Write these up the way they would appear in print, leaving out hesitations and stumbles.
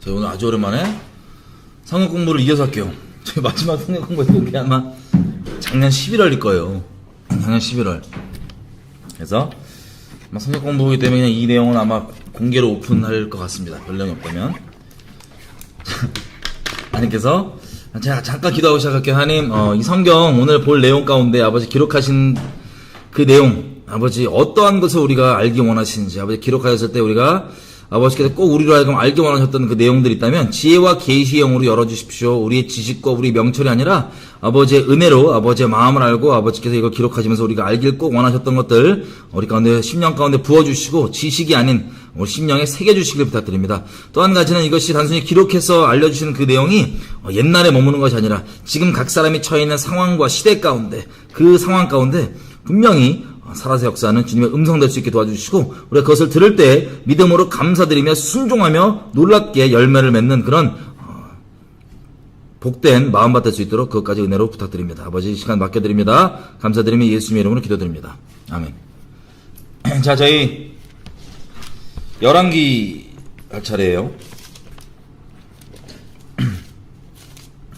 저희 오늘 아주 오랜만에 성경 공부를 이어서 할게요. 저희 마지막 성경 공부했던 게 아마 작년 11월일 거예요. 작년 11월. 그래서 아마 성경 공부이기 때문에 그냥 이 내용은 아마 공개로 오픈할 것 같습니다. 별 내용이 없다면. 하나님께서 제가 잠깐 기도하고 시작할게요. 하나님, 이 성경 오늘 볼 내용 가운데 아버지 기록하신 그 내용, 아버지 어떠한 것을 우리가 알기 원하시는지, 아버지 기록하셨을 때 우리가 아버지께서 꼭 우리로 하여금 알기 원하셨던 그 내용들이 있다면 지혜와 계시의 영으로 열어주십시오. 우리의 지식과 우리 명철이 아니라 아버지의 은혜로 아버지의 마음을 알고 아버지께서 이걸 기록하시면서 우리가 알길 꼭 원하셨던 것들 우리 가운데 심령 가운데 부어주시고 지식이 아닌 우리 심령에 새겨주시길 부탁드립니다. 또 한 가지는 이것이 단순히 기록해서 알려주시는 그 내용이 옛날에 머무는 것이 아니라 지금 각 사람이 처해 있는 상황과 시대 가운데 그 상황 가운데 분명히 살아서 역사하는 주님의 음성 될 수 있게 도와주시고 우리가 그것을 들을 때 믿음으로 감사드리며 순종하며 놀랍게 열매를 맺는 그런 복된 마음밭 될 수 있도록 그것까지 은혜로 부탁드립니다. 아버지 시간 맡겨드립니다. 감사드리며 예수님의 이름으로 기도드립니다. 아멘. 자, 저희 열왕기 할 차례예요.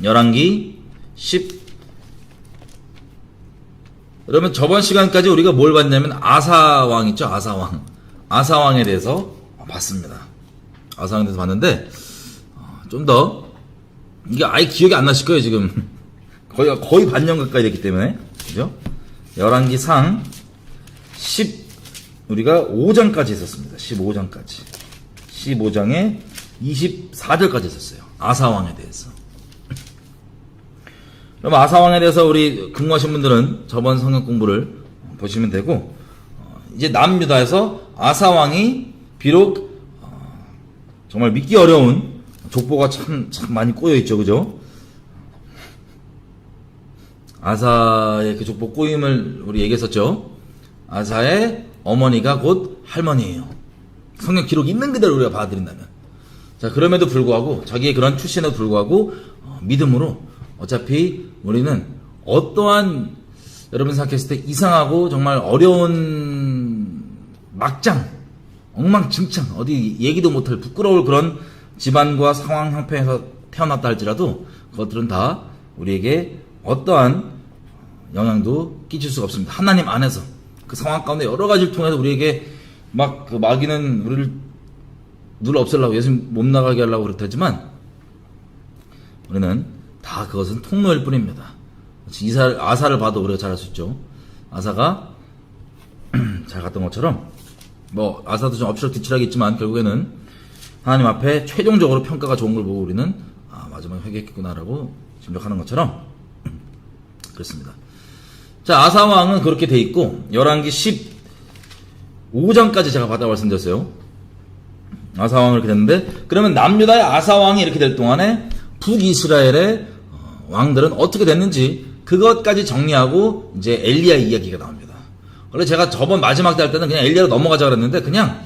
열왕기 10 그러면 저번 시간까지 우리가 뭘 봤냐면 아사왕 있죠? 아사왕에 대해서 봤습니다. 아사왕에 대해서 봤는데 좀 더 이게 아예 기억이 안 나실 거예요. 지금 거의 반년 가까이 됐기 때문에 그죠? 열왕기상 10 우리가 5장까지 있었습니다. 15장까지 15장에 24절까지 있었어요. 아사왕에 대해서. 그럼 아사왕에 대해서 우리 궁금하신 분들은 저번 성경 공부를 보시면 되고 이제 남유다에서 아사왕이 비록 정말 믿기 어려운 족보가 참 많이 꼬여있죠. 그죠? 아사의 그 족보 꼬임을 우리 얘기했었죠. 아사의 어머니가 곧 할머니예요. 성경 기록 있는 그대로 우리가 받아들인다면. 자, 그럼에도 불구하고 자기의 그런 출신에도 불구하고 믿음으로 어차피 우리는 어떠한 여러분 생각했을 때 이상하고 정말 어려운 막장 엉망진창 어디 얘기도 못할 부끄러울 그런 집안과 상황 형편에서 태어났다 할지라도 그것들은 다 우리에게 어떠한 영향도 끼칠 수가 없습니다. 하나님 안에서 그 상황 가운데 여러 가지를 통해서 우리에게 막 그 마귀는 우리를 눌러 없애려고 예수님 못 나가게 하려고 그랬지만 우리는 다 그것은 통로일 뿐입니다. 아사를 봐도 우리가 잘 알 수 있죠. 아사가 잘 갔던 것처럼 뭐 아사도 좀 엎치락뒤치락했지만 결국에는 하나님 앞에 최종적으로 평가가 좋은 걸 보고 우리는 마지막에 회개했구나라고 짐작하는 것처럼 그렇습니다. 자, 아사왕은 그렇게 돼 있고 열왕기 15장까지 제가 받아 말씀드렸어요. 아사왕을 이렇게 됐는데 그러면 남유다의 아사왕이 이렇게 될 동안에 북이스라엘의 왕들은 어떻게 됐는지 그것까지 정리하고 이제 엘리야 이야기가 나옵니다. 원래 제가 저번 마지막 때 할 때는 그냥 엘리야로 넘어가자 그랬는데 그냥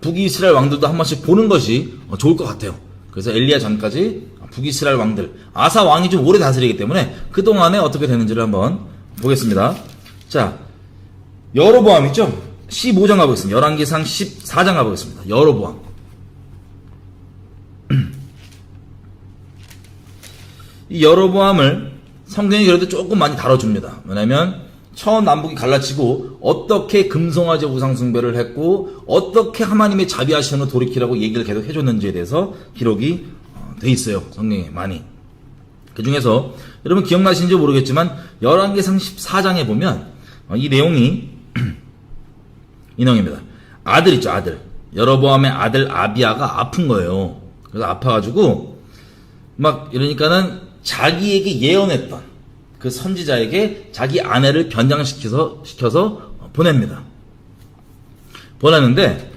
북이스라엘 왕들도 한 번씩 보는 것이 좋을 것 같아요. 그래서 엘리야 전까지 북이스라엘 왕들 아사 왕이 좀 오래 다스리기 때문에 그동안에 어떻게 됐는지를 한번 보겠습니다. 자, 여로보암 있죠? 15장 가보겠습니다. 열왕기상 14장 가보겠습니다. 여로보암. 이 여로보암을 성경이 그래도 조금 많이 다뤄줍니다. 왜냐면 처음 남북이 갈라치고 어떻게 금송아지 우상숭배를 했고 어떻게 하나님의 자비하심으로 돌이키라고 얘기를 계속 해줬는지에 대해서 기록이 돼 있어요. 성경에 많이. 그 중에서 여러분 기억나시는지 모르겠지만 열왕기상 14장에 보면 이 내용이 이 내용입니다. 아들 있죠. 아들. 여로보암의 아들 아비야가 아픈 거예요. 그래서 아파가지고 막 이러니까는 자기에게 예언했던 그 선지자에게 자기 아내를 변장시켜서 보냅니다. 보냈는데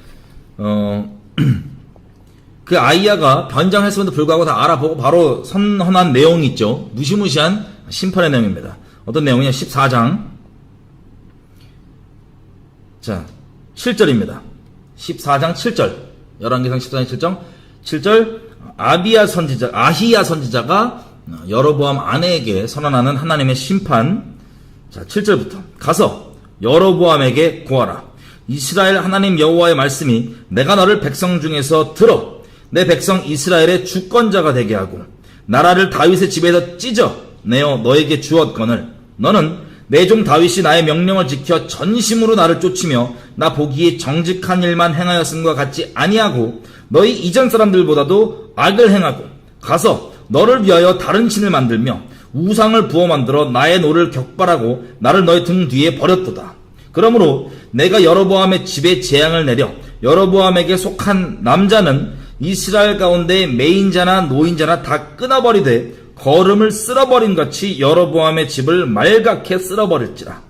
그 아이야가 변장했음에도 불구하고 다 알아보고 바로 선언한 내용이 있죠. 무시무시한 심판의 내용입니다. 어떤 내용이냐? 14장 자 7절입니다. 14장 7절 열왕기상 14장 7절 아히야 선지자가 여로보암 아내에게 선언하는 하나님의 심판. 자, 7절부터 가서 여로보암에게 고하라. 이스라엘 하나님 여호와의 말씀이 내가 너를 백성 중에서 들어 내 백성 이스라엘의 주권자가 되게 하고 나라를 다윗의 집에서 찢어내어 너에게 주었거늘 너는 내 종 다윗이 나의 명령을 지켜 전심으로 나를 쫓으며 나 보기에 정직한 일만 행하였음과 같지 아니하고 너희 이전 사람들보다도 악을 행하고 가서 너를 위하여 다른 신을 만들며 우상을 부어 만들어 나의 노를 격발하고 나를 너희 등 뒤에 버렸도다. 그러므로 내가 여로보암의 집에 재앙을 내려 여로보암에게 속한 남자는 이스라엘 가운데 매인자나 노인자나 다 끊어버리되 거름을 쓸어버린 같이 여로보암의 집을 말갛게 쓸어버릴지라.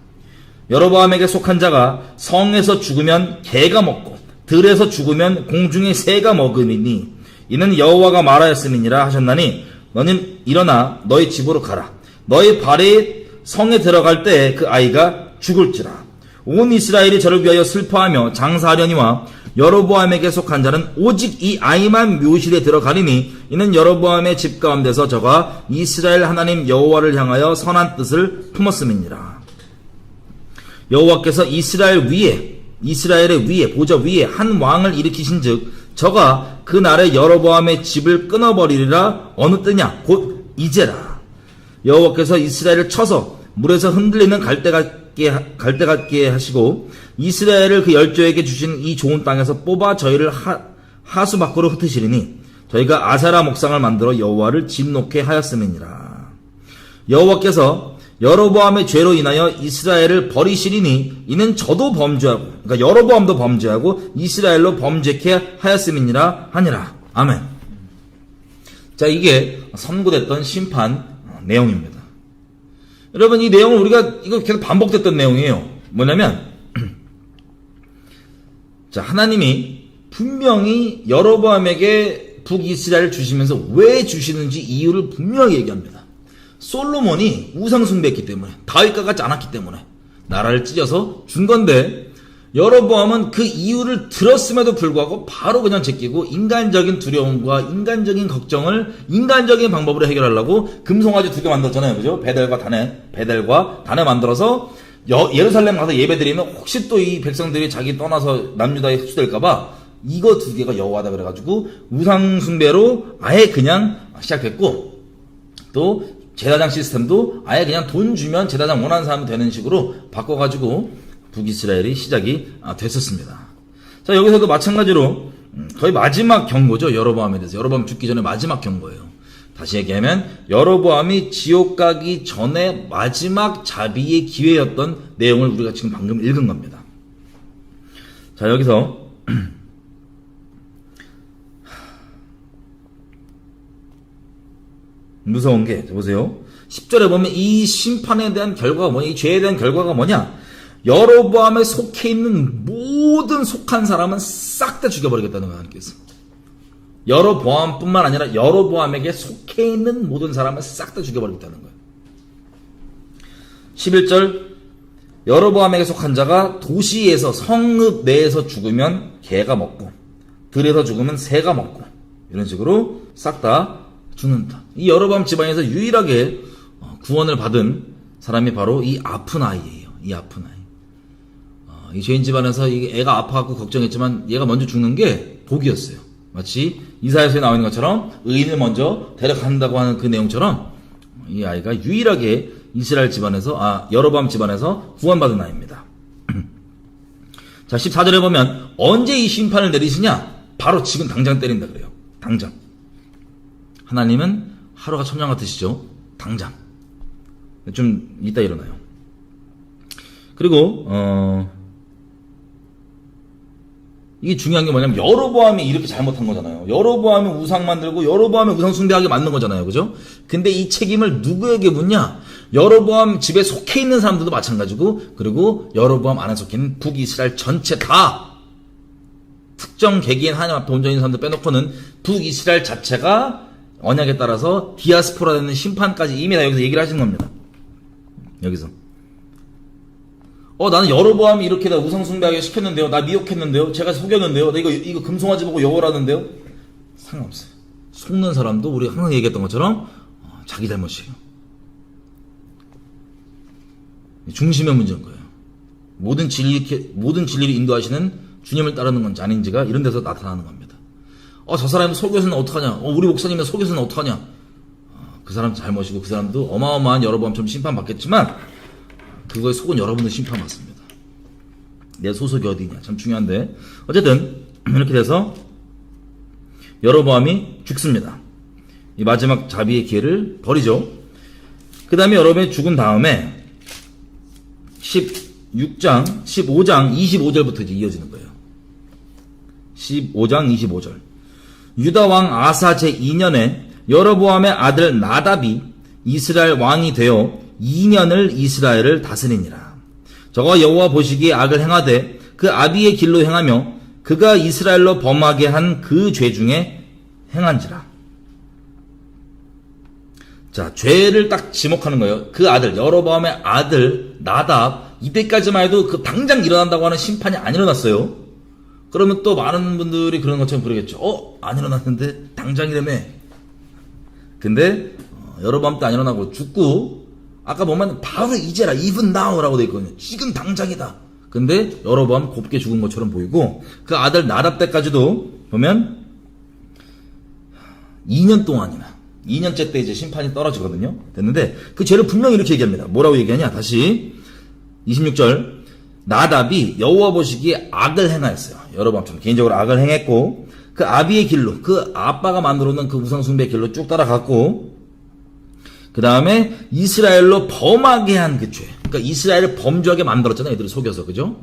여로보암에게 속한 자가 성에서 죽으면 개가 먹고 들에서 죽으면 공중의 새가 먹으리니 이는 여호와가 말하였음이니라 하셨나니 너는 일어나 너희 집으로 가라. 너희 발이 성에 들어갈 때 그 아이가 죽을지라. 온 이스라엘이 저를 위하여 슬퍼하며 장사하려니와 여로보암에게 속한 자는 오직 이 아이만 묘실에 들어가리니 이는 여로보암의 집 가운데서 저가 이스라엘 하나님 여호와를 향하여 선한 뜻을 품었음이니라. 여호와께서 이스라엘의 위에 보좌 위에 한 왕을 일으키신즉 저가 그 날에 여로보암의 집을 끊어버리리라. 어느 때냐 곧 이제라. 여호와께서 이스라엘을 쳐서 물에서 흔들리는 갈대 같게 하시고 이스라엘을 그 열조에게 주신 이 좋은 땅에서 뽑아 저희를 하수 밖으로 흩으시리니 저희가 아세라 목상을 만들어 여호와를 진노케 하였음이니라. 여호와께서 여로보암의 죄로 인하여 이스라엘을 버리시리니 이는 저도 범죄하고 그러니까 여로보암도 범죄하고 이스라엘로 범죄케 하였음이니라 하니라. 아멘. 자, 이게 선고됐던 심판 내용입니다. 여러분, 이 내용을 우리가 이거 계속 반복됐던 내용이에요. 뭐냐면 자, 하나님이 분명히 여로보암에게 북이스라엘을 주시면서 왜 주시는지 이유를 분명히 얘기합니다. 솔로몬이 우상 숭배했기 때문에, 다윗과 같지 않았기 때문에 나라를 찢어서 준 건데, 여로보암은 그 이유를 들었음에도 불구하고 바로 그냥 제끼고 인간적인 두려움과 인간적인 걱정을 인간적인 방법으로 해결하려고 금송아지 2개 만들었잖아요. 그죠? 베델과 단에 만들어서 예루살렘 가서 예배드리면 혹시 또 이 백성들이 자기 떠나서 남유다에 흡수될까봐 이거 2개가 여호와다 그래가지고 우상 숭배로 아예 그냥 시작했고, 또 제사장 시스템도 아예 그냥 돈 주면 제사장 원하는 사람이 되는 식으로 바꿔가지고 북이스라엘이 시작이 됐었습니다. 자, 여기서도 마찬가지로 거의 마지막 경고죠. 여로보암에 대해서. 여로보암 죽기 전에 마지막 경고예요. 다시 얘기하면 여로보암이 지옥 가기 전에 마지막 자비의 기회였던 내용을 우리가 지금 방금 읽은 겁니다. 자, 여기서 무서운 게 보세요. 10절에 보면 이 심판에 대한 결과가 뭐냐, 이 죄에 대한 결과가 뭐냐, 여로보암에 속해 있는 모든 속한 사람은 싹 다 죽여버리겠다는 거예요. 하나님께서. 여로보암뿐만 아니라 여로보암에게 속해 있는 모든 사람을 싹 다 죽여버리겠다는 거예요. 11절, 여로보암에게 속한 자가 도시에서 성읍 내에서 죽으면 개가 먹고 들에서 죽으면 새가 먹고 이런 식으로 싹 다 죽는다. 이 여로보암 집안에서 유일하게 구원을 받은 사람이 바로 이 아픈 아이예요. 이 아픈 아이. 이 죄인 집안에서 이 애가 아파갖고 걱정했지만 얘가 먼저 죽는 게 복이었어요. 마치 이사야서에 나와 있는 것처럼 의인을 먼저 데려간다고 하는 그 내용처럼 이 아이가 유일하게 이스라엘 집안에서, 여로보암 집안에서 구원받은 아이입니다. 자, 14절에 보면 언제 이 심판을 내리시냐? 바로 지금 당장 때린다 그래요. 당장. 하나님은 하루가 천년 같으시죠? 당장. 좀 이따 일어나요. 그리고 이게 중요한 게 뭐냐면 여로보암이 이렇게 잘못한 거잖아요. 여로보암이 우상 만들고 여로보암이 우상 숭배하게 만든 거잖아요. 그죠? 근데 이 책임을 누구에게 묻냐? 여로보암 집에 속해 있는 사람들도 마찬가지고, 그리고 여로보암 안에 속해 있는 북이스라엘 전체 다, 특정 개개인 하나님 앞에 온전히 있는 사람들 빼놓고는 북이스라엘 자체가 언약에 따라서 디아스포라 되는 심판까지 이미 다 여기서 얘기를 하시는 겁니다. 여기서. 나는 여로보암이 이렇게 다 우상숭배하게 시켰는데요. 나 미혹했는데요. 제가 속였는데요. 나 이거 금송아지 보고 여호라는데요. 상관없어요. 속는 사람도 우리 항상 얘기했던 것처럼 자기 잘못이에요. 중심의 문제인 거예요. 모든 진리를 인도하시는 주님을 따르는 건지 아닌지가 이런 데서 나타나는 겁니다. 저 사람이 설교에서는 어떡하냐? 우리 목사님의 설교에서는 어떡하냐? 그 사람 잘못이고 그 사람도 어마어마한 여로보암처럼 심판받겠지만 그거에 속은 여러분도 심판받습니다. 내 소속이 어디냐? 참 중요한데 어쨌든 이렇게 돼서 여로보암이 죽습니다. 이 마지막 자비의 기회를 버리죠. 그 다음에 여로보암이 죽은 다음에 15장 25절부터 이제 이어지는 거예요. 15장 25절. 유다 왕 아사 제2년에 여로보암의 아들 나답이 이스라엘 왕이 되어 2년을 이스라엘을 다스리니라. 저가 여호와 보시기에 악을 행하되 그 아비의 길로 행하며 그가 이스라엘로 범하게 한 그 죄 중에 행한지라. 자, 죄를 딱 지목하는 거예요. 그 아들, 여로보암의 아들 나답, 이때까지만 해도 그 당장 일어난다고 하는 심판이 안 일어났어요. 그러면 또 많은 분들이 그런 것처럼 그러겠죠. 안 일어났는데 당장이라며. 근데 여로보암 때 안 일어나고 죽고 아까 보면 바로 이제라 even now라고 돼 있거든요. 지금 당장이다. 근데 여로보암 곱게 죽은 것처럼 보이고 그 아들 나답 때까지도 보면 2년 동안이나 2년째 때 이제 심판이 떨어지거든요. 됐는데 그 죄를 분명히 이렇게 얘기합니다. 뭐라고 얘기하냐? 다시 26절. 나답이 여호와 보시기에 악을 행하였어요. 여로보암처럼 개인적으로 악을 행했고 그 아비의 길로, 그 아빠가 만들어 놓은 그 우상숭배의 길로 쭉 따라갔고 그 다음에 이스라엘로 범하게 한 그 죄. 그러니까 이스라엘을 범죄하게 만들었잖아요. 애들을 속여서. 그죠?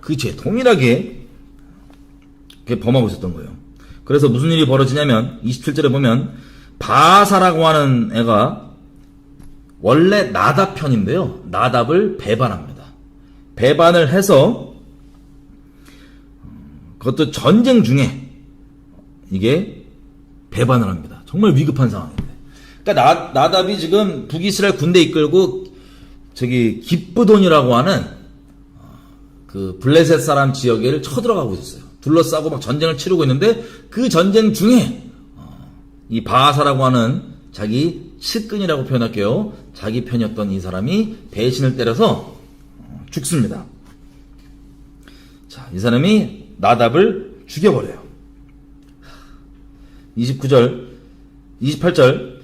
그 죄 동일하게 범하고 있었던 거예요. 그래서 무슨 일이 벌어지냐면 27절에 보면 바사라고 하는 애가 원래 나답 편인데요. 나답을 배반합니다. 배반을 해서 그것도 전쟁 중에 이게 배반을 합니다. 정말 위급한 상황인데. 그러니까 나답이 지금 북이스라엘 군대 이끌고 저기 기브돈이라고 하는 그 블레셋 사람 지역을 쳐들어가고 있었어요. 둘러싸고 막 전쟁을 치르고 있는데 그 전쟁 중에 이 바사라고 하는 자기 측근이라고 표현할게요. 자기 편이었던 이 사람이 배신을 때려서 죽습니다. 자, 이 사람이 나답을 죽여버려요. 29절, 28절.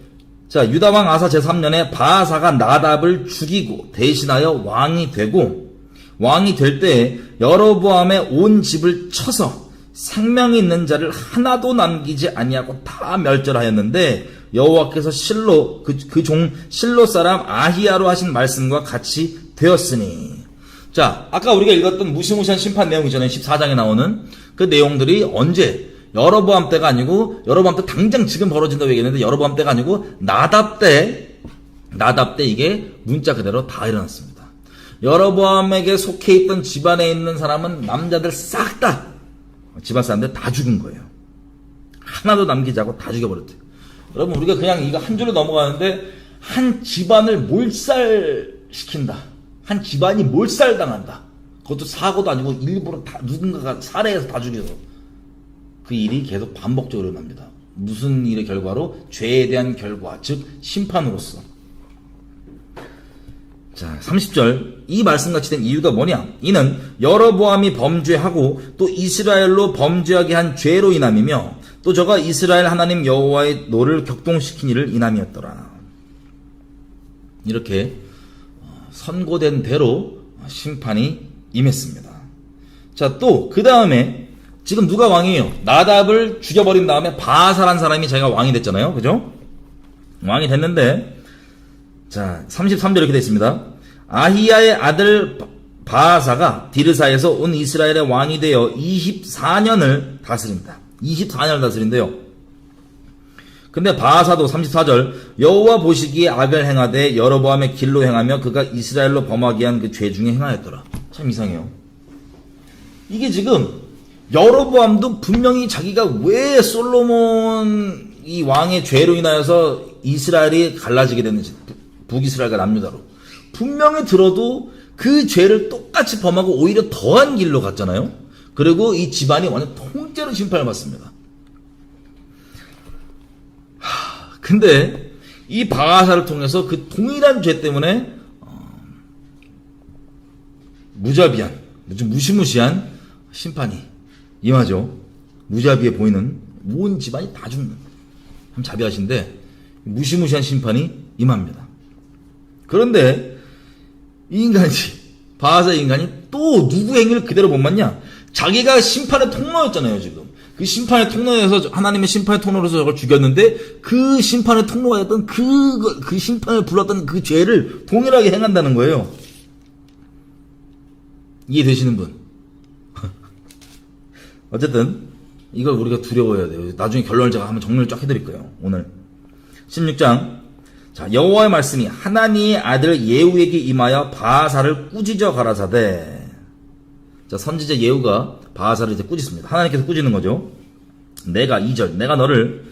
자, 유다왕 아사 제3년에 바사가 나답을 죽이고 대신하여 왕이 되고 왕이 될 때 여로보암의 온 집을 쳐서 생명이 있는 자를 하나도 남기지 아니하고 다 멸절하였는데 여호와께서 실로 그 종 실로 사람 아히야로 하신 말씀과 같이 되었으니. 자, 아까 우리가 읽었던 무시무시한 심판 내용이잖아요. 14장에 나오는 그 내용들이 언제? 여로보암 때가 아니고 여로보암 때 당장 지금 벌어진다고 얘기했는데 여로보암 때가 아니고 나답 때 이게 문자 그대로 다 일어났습니다. 여로보암에게 속해 있던 집안에 있는 사람은 남자들 싹 다 집안 사람들 다 죽은 거예요. 하나도 남기지 않고 다 죽여버렸대요. 여러분, 우리가 그냥 이거 한 줄로 넘어가는데 한 집안을 몰살시킨다. 한 집안이 몰살당한다. 그것도 사고도 아니고 일부러 다 누군가가 살해해서 다 죽여서. 그 일이 계속 반복적으로 일어납니다. 무슨 일의 결과로? 죄에 대한 결과, 즉 심판으로서. 자, 30절. 이 말씀같이 된 이유가 뭐냐? 이는 여로보암이 범죄하고 또 이스라엘로 범죄하게 한 죄로 인함이며 또 저가 이스라엘 하나님 여호와의 노를 격동시킨 일을 인함이었더라. 이렇게 선고된 대로 심판이 임했습니다. 자, 또 그 다음에 지금 누가 왕이에요? 나답을 죽여버린 다음에 바사란 사람이 자기가 왕이 됐잖아요. 그죠? 왕이 됐는데 자, 33절 이렇게 되어 있습니다. 아히야의 아들 바사가 디르사에서 온 이스라엘의 왕이 되어 24년을 다스립니다. 24년을 다스린대요. 근데 바사도 34절 여호와 보시기에 악을 행하되 여로보암의 길로 행하며 그가 이스라엘로 범하게 한 그 죄 중에 행하였더라. 참 이상해요. 이게 지금 여로보암도 분명히 자기가 왜 솔로몬 이 왕의 죄로 인하여서 이스라엘이 갈라지게 됐는지, 북이스라엘과 남유다로 분명히 들어도 그 죄를 똑같이 범하고 오히려 더한 길로 갔잖아요. 그리고 이 집안이 완전 통째로 심판을 받습니다. 근데 이 바사를 통해서 그 동일한 죄 때문에 무자비한, 무시무시한 심판이 임하죠. 무자비해 보이는 온 집안이 다 죽는. 참 자비하신데 무시무시한 심판이 임합니다. 그런데 이 인간이 바하사 인간이 또 누구 행위를 그대로 못 맞냐? 자기가 심판의 통로였잖아요, 지금. 그 심판의 통로에서, 하나님의 심판의 통로로서 저걸 죽였는데, 그 심판의 통로가 였던 그 심판을 불렀던 그 죄를 동일하게 행한다는 거예요. 이해되시는 분? 어쨌든, 이걸 우리가 두려워해야 돼요. 나중에 결론을 제가 한번 정리를 쫙 해드릴 거예요, 오늘. 16장. 자, 여호와의 말씀이 하나니의 아들 예후에게 임하여 바하사를 꾸짖어 가라사대. 자, 선지자 예후가 바하사를 이제 꾸짖습니다. 하나님께서 꾸짖는 거죠. 내가 2절, 내가 너를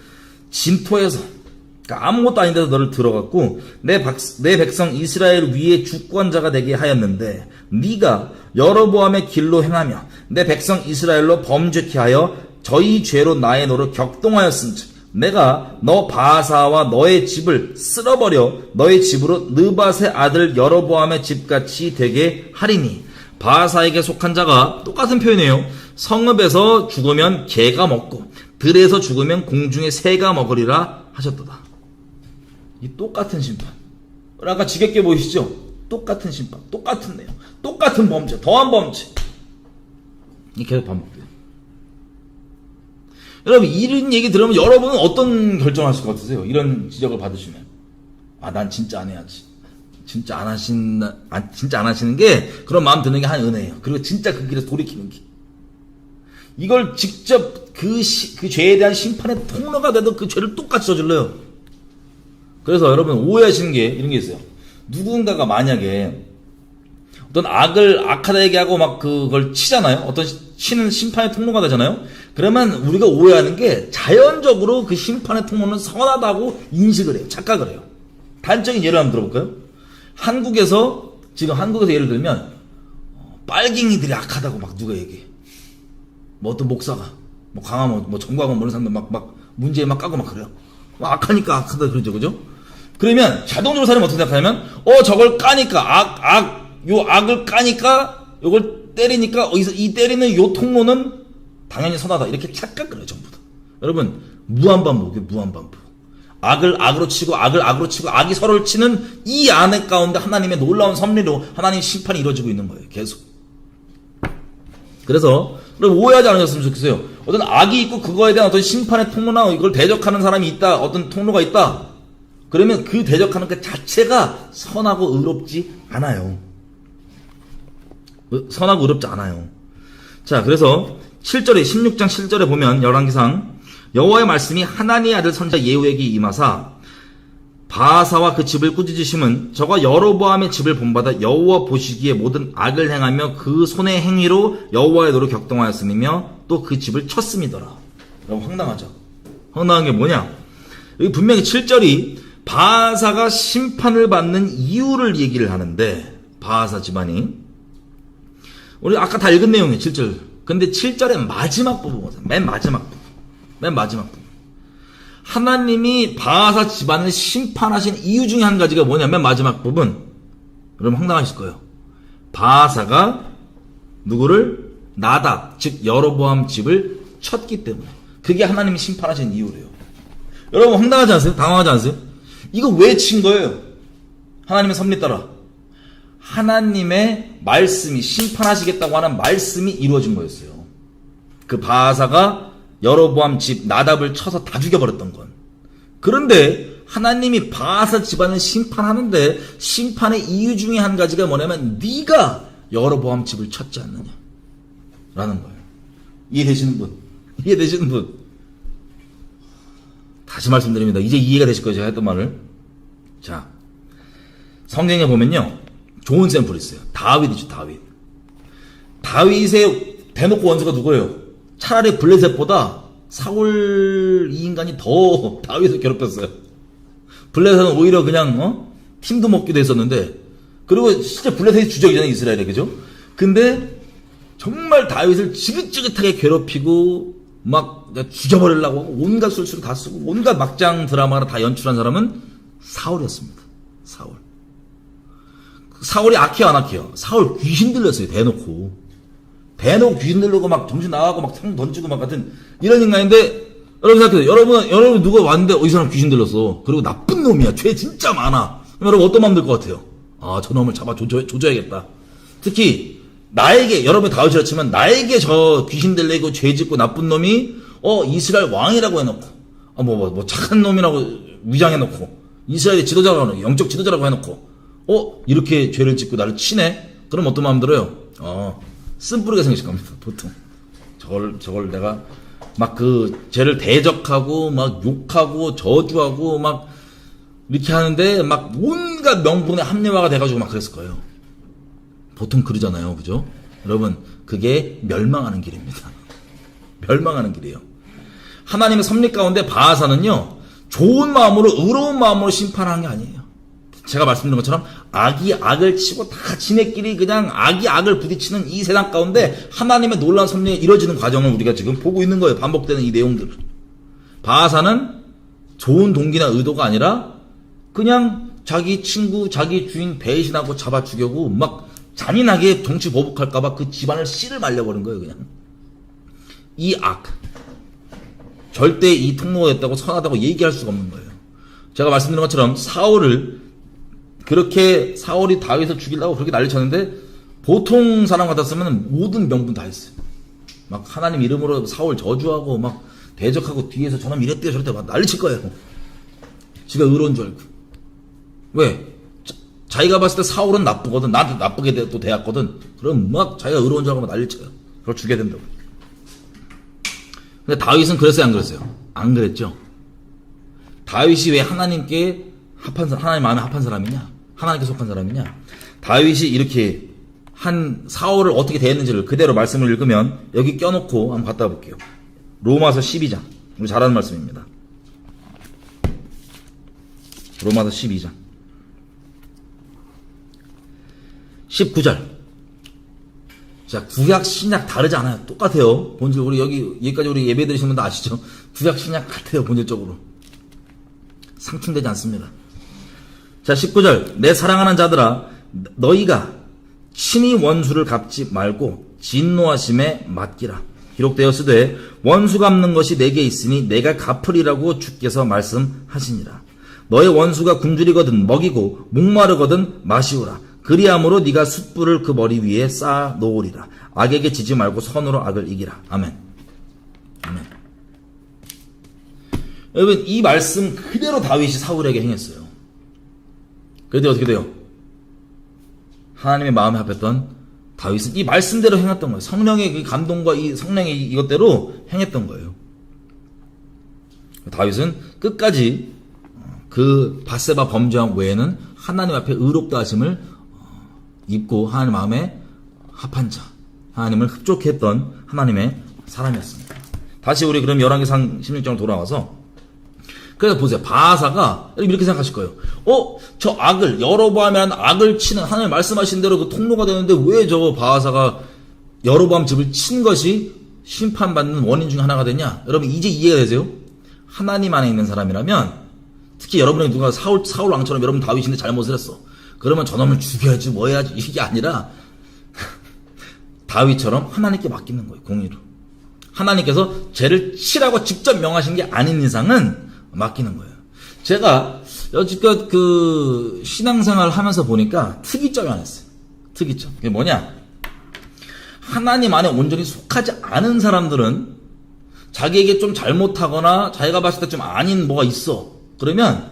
진토에서, 그러니까 아무것도 아닌 데서 너를 들어갔고 내 백성 이스라엘 위에 주권자가 되게 하였는데 네가 여로보암의 길로 행하며 내 백성 이스라엘로 범죄케 하여 저희 죄로 나의 노를 격동하였은즉 내가 너 바하사와 너의 집을 쓸어버려 너의 집으로 느밧의 아들 여로보암의 집같이 되게 하리니. 바하사에게 속한 자가 똑같은 표현이에요. 성읍에서 죽으면 개가 먹고 들에서 죽으면 공중의 새가 먹으리라 하셨도다. 이 똑같은 심판. 아까 지겹게 보이시죠? 똑같은 심판, 똑같은 내용, 똑같은 범죄, 더한 범죄. 이 계속 반복돼요. 여러분, 이런 얘기 들으면 여러분은 어떤 결정하실 것 같으세요? 이런 지적을 받으시면. 아, 난 진짜 안 해야지. 진짜 안 하시는 게 그런 마음 드는 게 한 은혜예요. 그리고 진짜 그 길에서 돌이키는 게. 이걸 직접 그 죄에 대한 심판의 통로가 돼도 그 죄를 똑같이 저질러요. 그래서 여러분 오해하시는 게 이런 게 있어요. 누군가가 만약에 어떤 악을 악하다 얘기하고 막 그걸 치잖아요. 어떤 치는 심판의 통로가 되잖아요. 그러면 우리가 오해하는 게 자연적으로 그 심판의 통로는 선하다고 인식을 해요. 착각을 해요. 단적인 예를 한번 들어볼까요? 지금 한국에서 예를 들면 빨갱이들이 악하다고 막 누가 얘기해. 뭐 어떤 목사가 뭐 강화모 뭐 정광훈 뭐 이런 사람들 막 문제에 막 까고 막 그래요. 막 악하니까 악하다 그러죠, 그죠? 그러면 자동적으로 사람이 어떻게 생각하냐면 저걸 까니까 요 악을 까니까 요걸 때리니까 이 때리는 요 통로는 당연히 선하다 이렇게 착각을 해요, 전부 다. 여러분 무한반복이에요, 무한반복. 악을 악으로 치고 악을 악으로 치고 악이 서로를 치는 이 안에 가운데 하나님의 놀라운 섭리로 하나님의 심판이 이루어지고 있는 거예요, 계속. 그래서 여러분 오해하지 않으셨으면 좋겠어요. 어떤 악이 있고 그거에 대한 어떤 심판의 통로나 이걸 대적하는 사람이 있다, 어떤 통로가 있다. 그러면 그 대적하는 것 자체가 선하고 의롭지 않아요. 선하고 의롭지 않아요. 자, 그래서 7절에 16장 7절에 보면 열왕기상 여호와의 말씀이 하나니의 아들 선지자 예후에게 임하사 바하사와 그 집을 꾸짖으심은 저가 여로보암의 집을 본받아 여호와 보시기에 모든 악을 행하며 그 손의 행위로 여호와의 노를 격동하였음이며 또 그 집을 쳤음이더라. 여러분 황당하죠? 황당한 게 뭐냐? 여기 분명히 7절이 바하사가 심판을 받는 이유를 얘기를 하는데 바하사 집안이 우리 아까 다 읽은 내용이에요. 7절. 근데 7절의 마지막 부분, 맨 마지막 부분. 하나님이 바하사 집안을 심판하신 이유 중에 한 가지가 뭐냐면 마지막 부분. 여러분 황당하실 거예요. 바하사가 누구를? 나답, 즉 여로보암 집을 쳤기 때문에. 그게 하나님이 심판하신 이유래요. 여러분 황당하지 않으세요? 당황하지 않으세요? 이거 왜 친 거예요? 하나님의 섭리 따라. 하나님의 말씀이 심판하시겠다고 하는 말씀이 이루어진 거였어요. 그 바하사가 여로보암 집 나답을 쳐서 다 죽여버렸던 건. 그런데 하나님이 바하사 집안을 심판하는데 심판의 이유 중에 한 가지가 뭐냐면 네가 여로보암 집을 쳤지 않느냐 라는 거예요. 이해되시는 분? 다시 말씀드립니다. 이제 이해가 되실 거예요, 제가 했던 말을. 자, 성경에 보면요 좋은 샘플이 있어요. 다윗이죠, 다윗. 다윗의 대놓고 원수가 누구예요? 차라리 블레셋보다 사울 이 인간이 더 다윗을 괴롭혔어요. 블레셋은 오히려 그냥 팀도 먹기도 했었는데, 그리고 진짜 블레셋이 주적이잖아요, 이스라엘에, 그죠? 근데 정말 다윗을 지긋지긋하게 괴롭히고 막 죽여버리려고 하고 온갖 술수를 다 쓰고 온갖 막장 드라마를 다 연출한 사람은 사울이었습니다. 사울이 악해요, 안 악해요? 사울 귀신 들렸어요, 대놓고 귀신 들르고 막 정신 나가고 막 상 던지고 막 같은 이런 인간인데 여러분 생각해요. 여러분 누가 왔는데 이 사람 귀신 들렸어. 그리고 나쁜 놈이야. 죄 진짜 많아. 그럼 여러분 어떤 마음 들 것 같아요? 아, 저 놈을 잡아 조져야겠다. 특히 나에게, 여러분이 다윗이라 치면 나에게 저 귀신 들리고 죄 짓고 나쁜 놈이 이스라엘 왕이라고 해놓고 뭐 착한 놈이라고 위장해놓고 이스라엘의 지도자라고 영적 지도자라고 해놓고 이렇게 죄를 짓고 나를 치네? 그럼 어떤 마음 들어요? 쓴뿌리가 생기실 겁니다. 보통 저걸 내가 막 그 죄를 대적하고 막 욕하고 저주하고 막 이렇게 하는데 막 온갖 명분의 합리화가 돼가지고 막 그랬을 거예요. 보통 그러잖아요. 그죠? 여러분, 그게 멸망하는 길입니다. 멸망하는 길이에요. 하나님의 섭리 가운데 바하사는요, 좋은 마음으로, 의로운 마음으로 심판한 게 아니에요. 제가 말씀드린 것처럼 악이 악을 치고 다 지네끼리 그냥 악이 악을 부딪히는 이 세상 가운데 하나님의 놀라운 섭리가 이루어지는 과정을 우리가 지금 보고 있는 거예요. 반복되는 이 내용들을. 바하사는 좋은 동기나 의도가 아니라 그냥 자기 친구, 자기 주인 배신하고 잡아 죽여고 막 잔인하게 정치 보복할까봐 그 집안을 씨를 말려버린 거예요, 그냥. 이 악. 절대 이 통로가 됐다고 선하다고 얘기할 수가 없는 거예요. 제가 말씀드린 것처럼 사울이 다윗을 죽이려고 그렇게 난리쳤는데 보통 사람 같았으면 모든 명분 다 했어요. 막 하나님 이름으로 사울 저주하고 막 대적하고 뒤에서 저놈 이랬대요 저랬대 막 난리칠 거예요. 지가 의로운 줄 알고. 왜? 자기가 봤을 때 사울은 나쁘거든. 나한테 나쁘게 또 대했거든. 그럼 막 자기가 의로운 줄 알고 막 난리쳐요. 그걸 죽여야 된다고. 근데 다윗은 그랬어요, 안 그랬어요? 안 그랬죠. 다윗이 왜 하나님께 하나님 마음에 합한 사람이냐? 하나님께 속한 사람이냐? 다윗이 이렇게 한 사울을 어떻게 대했는지를 그대로 말씀을 읽으면 여기 껴놓고 한번 갖다 볼게요. 로마서 12장. 우리 잘 아는 말씀입니다. 로마서 12장. 19절. 자, 구약, 신약 다르지 않아요. 똑같아요. 본질, 여기까지 우리 예배 드리시는 분도 아시죠? 구약, 신약 같아요, 본질적으로. 상충되지 않습니다. 자, 19절. 내 사랑하는 자들아, 너희가 친히 원수를 갚지 말고 진노하심에 맡기라. 기록되었으되 원수 갚는 것이 내게 있으니 내가 갚으리라고 주께서 말씀하시니라. 너의 원수가 굶주리거든 먹이고 목마르거든 마시우라. 그리함으로 네가 숯불을 그 머리 위에 쌓아 놓으리라. 악에게 지지 말고 선으로 악을 이기라. 아멘. 아멘. 여러분, 이 말씀 그대로 다윗이 사울에게 행했어요. 그런데 어떻게 돼요? 하나님의 마음에 합했던 다윗은 이 말씀대로 행했던 거예요. 성령의 그 감동과 이 성령의 이것대로 행했던 거예요. 다윗은 끝까지 그 밧세바 범죄한 외에는 하나님 앞에 의롭다 하심을 입고 하나님 마음에 합한 자, 하나님을 흡족해 했던 하나님의 사람이었습니다. 다시 우리 그럼 열왕기상 16장으로 돌아와서, 그래서 보세요. 바하사가 이렇게 생각하실 거예요. 저 악을, 여로보암이라는 악을 치는, 하나님 말씀하신 대로 그 통로가 되는데 왜 저 바하사가 여로보암 집을 친 것이 심판받는 원인 중 하나가 되냐? 여러분, 이제 이해가 되세요? 하나님 안에 있는 사람이라면, 특히 여러분이 누가 사울 왕처럼 여러분 다윗인데 잘못을 했어. 그러면 저놈을 죽여야지 뭐 해야지 이게 아니라 다윗처럼 하나님께 맡기는 거예요. 공의로. 하나님께서 죄를 치라고 직접 명하신 게 아닌 이상은 맡기는 거예요. 제가 여지껏 그 신앙생활 하면서 보니까 특이점이 하나 있어요. 특이점. 그게 뭐냐? 하나님 안에 온전히 속하지 않은 사람들은 자기에게 좀 잘못하거나 자기가 봤을 때 좀 아닌 뭐가 있어. 그러면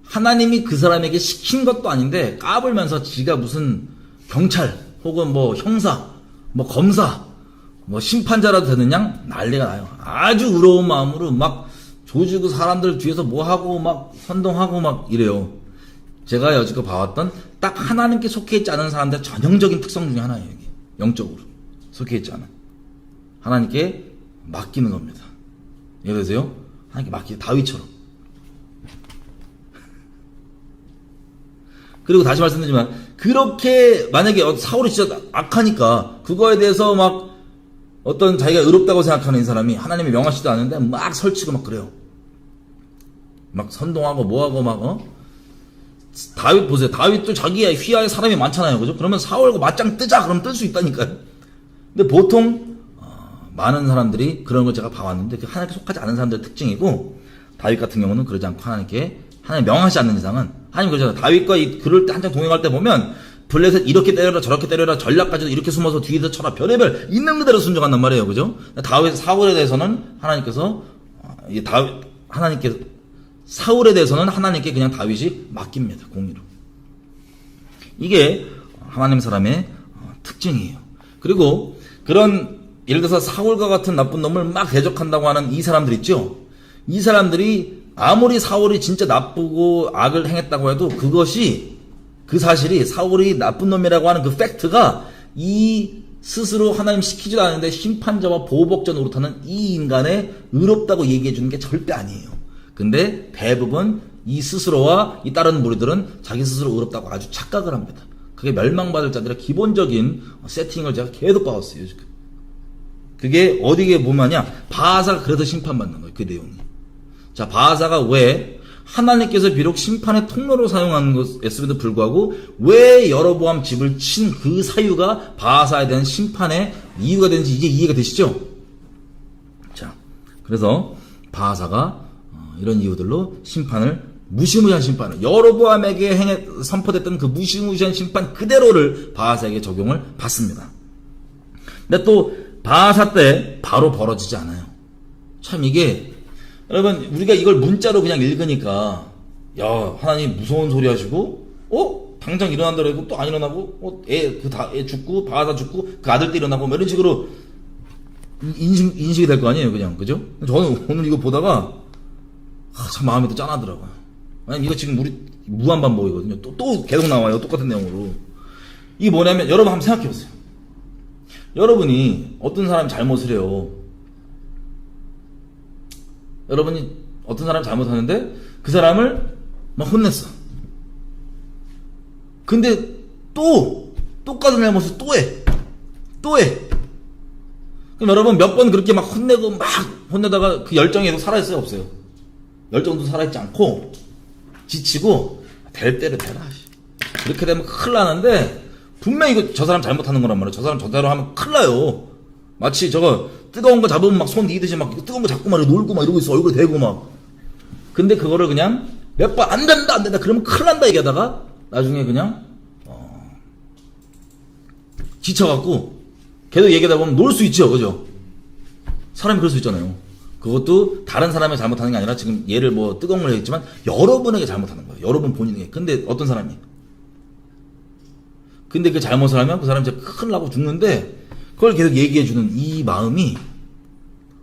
하나님이 그 사람에게 시킨 것도 아닌데 까불면서 지가 무슨 경찰 혹은 뭐 형사, 뭐 검사, 뭐 심판자라도 되는 양 난리가 나요. 아주 의로운 마음으로 막 조지고 사람들 뒤에서 뭐 하고 막 선동하고 막 이래요. 제가 여지껏 봐왔던 딱 하나님께 속해 있지 않은 사람들의 전형적인 특성 중에 하나예요. 이게. 영적으로 속해 있지 않은. 하나님께 맡기는 겁니다. 이해되세요? 하나님께 맡기는 다윗처럼. 그리고 다시 말씀드리지만 그렇게 만약에 사울이 진짜 악하니까 그거에 대해서 막 어떤 자기가 의롭다고 생각하는 이 사람이 하나님이 명하시지도 않는데 막 설치고 막 그래요. 막 선동하고 뭐하고 막 다윗 보세요. 다윗도 자기의 휘하에 사람이 많잖아요. 그죠? 그러면 사울과 맞짱 뜨자 그러면 뜰 수 있다니까요. 근데 보통 많은 사람들이 그런 걸 제가 봐왔는데 그 하나님께 속하지 않은 사람들의 특징이고, 다윗 같은 경우는 그러지 않고 하나님 명하지 않는 이상은 하나님 그러잖아요. 다윗과 그럴 때 한창 동행할 때 보면 블레셋 이렇게 때려라 저렇게 때려라 전략까지도 이렇게 숨어서 뒤에서 쳐라 별의별 있는 그대로 순종한단 말이에요. 그죠? 다윗 사울에 대해서는 하나님께서 사울에 대해서는 하나님께 그냥 다윗이 맡깁니다. 공의로. 이게 하나님 사람의 특징이에요. 그리고 그런 예를 들어서 사울과 같은 나쁜 놈을 막 대적한다고 하는 이 사람들 있죠. 이 사람들이 아무리 사울이 진짜 나쁘고 악을 행했다고 해도 그 사실이 사울이 나쁜 놈이라고 하는 그 팩트가 이 스스로 하나님 시키지도 않는데 심판자와 보복자 노릇하는 이 인간의 의롭다고 얘기해 주는 게 절대 아니에요. 근데 대부분 이 스스로와 이 다른 무리들은 자기 스스로 의롭다고 아주 착각을 합니다. 그게 멸망받을 자들의 기본적인 세팅을 제가 계속 봐왔어요. 지금. 그게 어디에 보면요. 바하사가 그래서 심판받는 거예요. 그 내용이. 자, 바하사가 왜 하나님께서 비록 심판의 통로로 사용한 것에도 불구하고 왜 여로보암 집을 친 그 사유가 바하사에 대한 심판의 이유가 되는지 이제 이해가 되시죠? 자, 그래서 바하사가 이런 이유들로 무시무시한 심판을 여로보암에게 선포됐던 그 무시무시한 심판 그대로를 바하사에게 적용을 받습니다. 근데 또 바하사 때 바로 벌어지지 않아요. 참 이게 여러분 우리가 이걸 문자로 그냥 읽으니까 야 하나님 무서운 소리 하시고 당장 일어난다고 해도 또 안 일어나고 애 죽고 바하사 죽고 그 아들도 일어나고 뭐 이런 식으로 인식이 될 거 아니에요. 그냥 그죠? 저는 오늘 이거 보다가 참 마음이 또 짠하더라고요. 아니 이거 지금 우리 무한반복이거든요. 또 계속 나와요. 똑같은 내용으로. 이게 뭐냐면 여러분 한번 생각해보세요. 여러분이 어떤 사람이 잘못을 해요. 여러분이 어떤 사람이 잘못하는데 그 사람을 막 혼냈어. 근데 똑같은 잘못을 또 해. 그럼 여러분 몇 번 그렇게 막 혼내다가 그 열정이 계속 살아있어요? 없어요? 열정도 살아있지 않고 지치고 될 때를 대라. 그렇게 되면 큰일 나는데 분명히 이거 저 사람 잘못하는 거란 말이에요. 저 사람 저대로 하면 큰일 나요. 마치 저거 뜨거운 거 잡으면 막 손 이듯이 막 뜨거운 거 잡고 막 놀고 막 이러고 있어. 얼굴에 대고 막. 근데 그거를 그냥 몇 번 안 된다 그러면 큰일 난다 얘기하다가 나중에 그냥 지쳐갖고 계속 얘기하다 보면 놀 수 있죠. 그죠? 사람이 그럴 수 있잖아요. 그것도 다른 사람이 잘못하는 게 아니라 지금 얘를 뭐 뜨거운 걸 얘기했지만 여러분에게 잘못하는 거예요. 여러분 본인에게. 근데 어떤 사람이 근데 그 잘못을 하면 그 사람이 진짜 큰일 나고 죽는데 그걸 계속 얘기해주는 이 마음이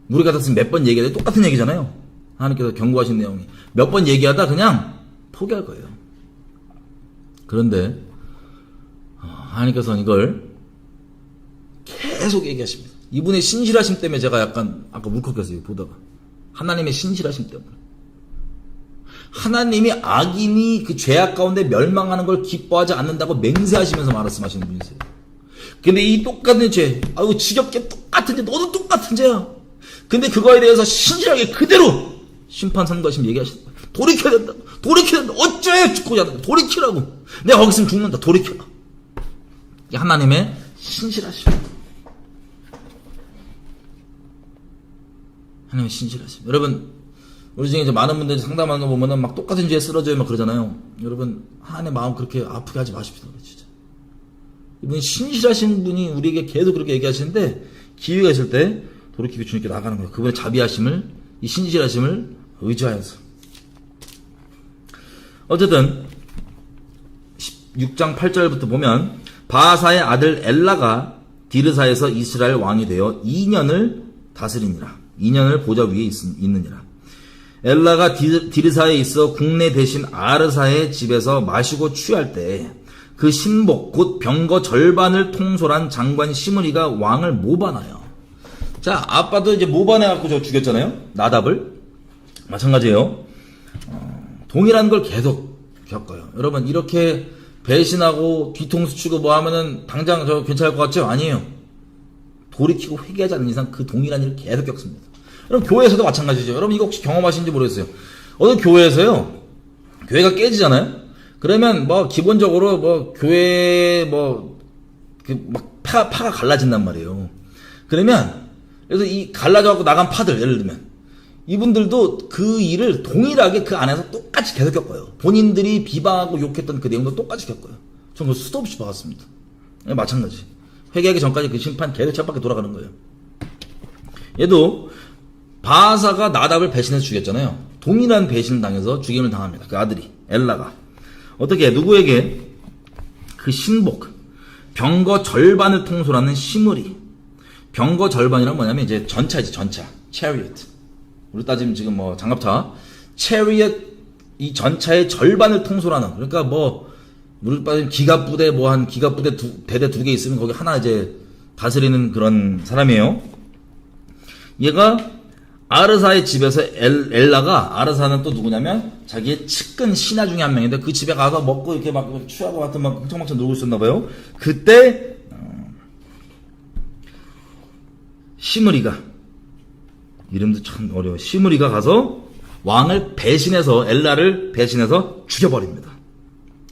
우리 같았으면 몇 번 얘기해도 똑같은 얘기잖아요. 하나님께서 경고하신 내용이 몇 번 얘기하다 그냥 포기할 거예요. 그런데 하나님께서는 이걸 계속 얘기하십니다. 이분의 신실하심 때문에 제가 약간 아까 울컥했어요. 보다가 하나님의 신실하심 때문에 하나님이 악인이 그 죄악 가운데 멸망하는 걸 기뻐하지 않는다고 맹세하시면서 말씀하시는 분이세요. 근데 이 똑같은 죄, 아유 지겹게 똑같은 죄, 너도 똑같은 죄야. 근데 그거에 대해서 신실하게 그대로 심판 선고하시면 얘기하시는 거야. 돌이켜야 된다. 어쩌야 죽고자 한다. 돌이키라고. 내가 거기 있으면 죽는다. 돌이켜라. 이게 하나님의 신실하심. 하나님의 신실하심. 여러분, 우리 중에 이제 많은 분들이 상담하는 거 보면은 막 똑같은 죄에 쓰러져요 막 그러잖아요. 여러분, 하나님의 마음 그렇게 아프게 하지 마십시오. 진짜. 이분이 신실하신 분이 우리에게 계속 그렇게 얘기하시는데 기회가 있을 때 돌이키고 주님께 나가는 거예요. 그분의 자비하심을, 이 신실하심을 의지하여서. 어쨌든 16장 8절부터 보면 바하사의 아들 엘라가 디르사에서 이스라엘 왕이 되어 2년을 다스리니라. 2년을 보좌 위에 있느니라. 엘라가 디르사에 있어 국내 대신 아르사의 집에서 마시고 취할 때 그 신복 곧 병거 절반을 통솔한 장관 시므리가 왕을 모반하여. 자, 아빠도 이제 모반해갖고 저 죽였잖아요. 나답을. 마찬가지예요. 동일한 걸 계속 겪어요. 여러분 이렇게 배신하고 뒤통수 치고 뭐 하면은 당장 저 괜찮을 것 같죠? 아니에요. 돌이키고 회개하지 않는 이상 그 동일한 일을 계속 겪습니다. 여러분 교회에서도 마찬가지죠. 여러분 이거 혹시 경험하신지 모르겠어요. 어느 교회에서요. 교회가 깨지잖아요. 그러면 뭐 기본적으로 뭐 교회 뭐 그 막 파가 갈라진단 말이에요. 그러면 그래서 이 갈라져갖고 나간 파들, 예를 들면 이분들도 그 일을 동일하게 그 안에서 똑같이 계속 겪어요. 본인들이 비방하고 욕했던 그 내용도 똑같이 겪어요. 저는 그거 수도 없이 봐왔습니다. 마찬가지. 회개하기 전까지 그 심판 계속 쳇바퀴 돌아가는 거예요. 얘도 바하사가 나답을 배신해서 죽였잖아요. 동일한 배신을 당해서 죽임을 당합니다. 그 아들이 엘라가 어떻게 누구에게 그 신복 병거 절반을 통솔하는 시므리. 병거 절반이란 뭐냐면 이제 전차이지, 전차. chariot. 우리 따지면 지금 뭐 장갑차. chariot 이 전차의 절반을 통솔하는. 그러니까 뭐 우리 따지면 기갑부대 뭐 한 기갑부대 대대 2개 있으면 거기 하나 이제 다스리는 그런 사람이에요. 얘가 아르사의 집에서 엘라가, 아르사는 또 누구냐면 자기의 측근 신하 중에 한 명인데 그 집에 가서 먹고 이렇게 막 취하고 같은 막 흥청망청 놀고 있었나봐요. 그때 시므리가, 이름도 참 어려워. 시므리가 가서 왕을 배신해서, 엘라를 배신해서 죽여버립니다.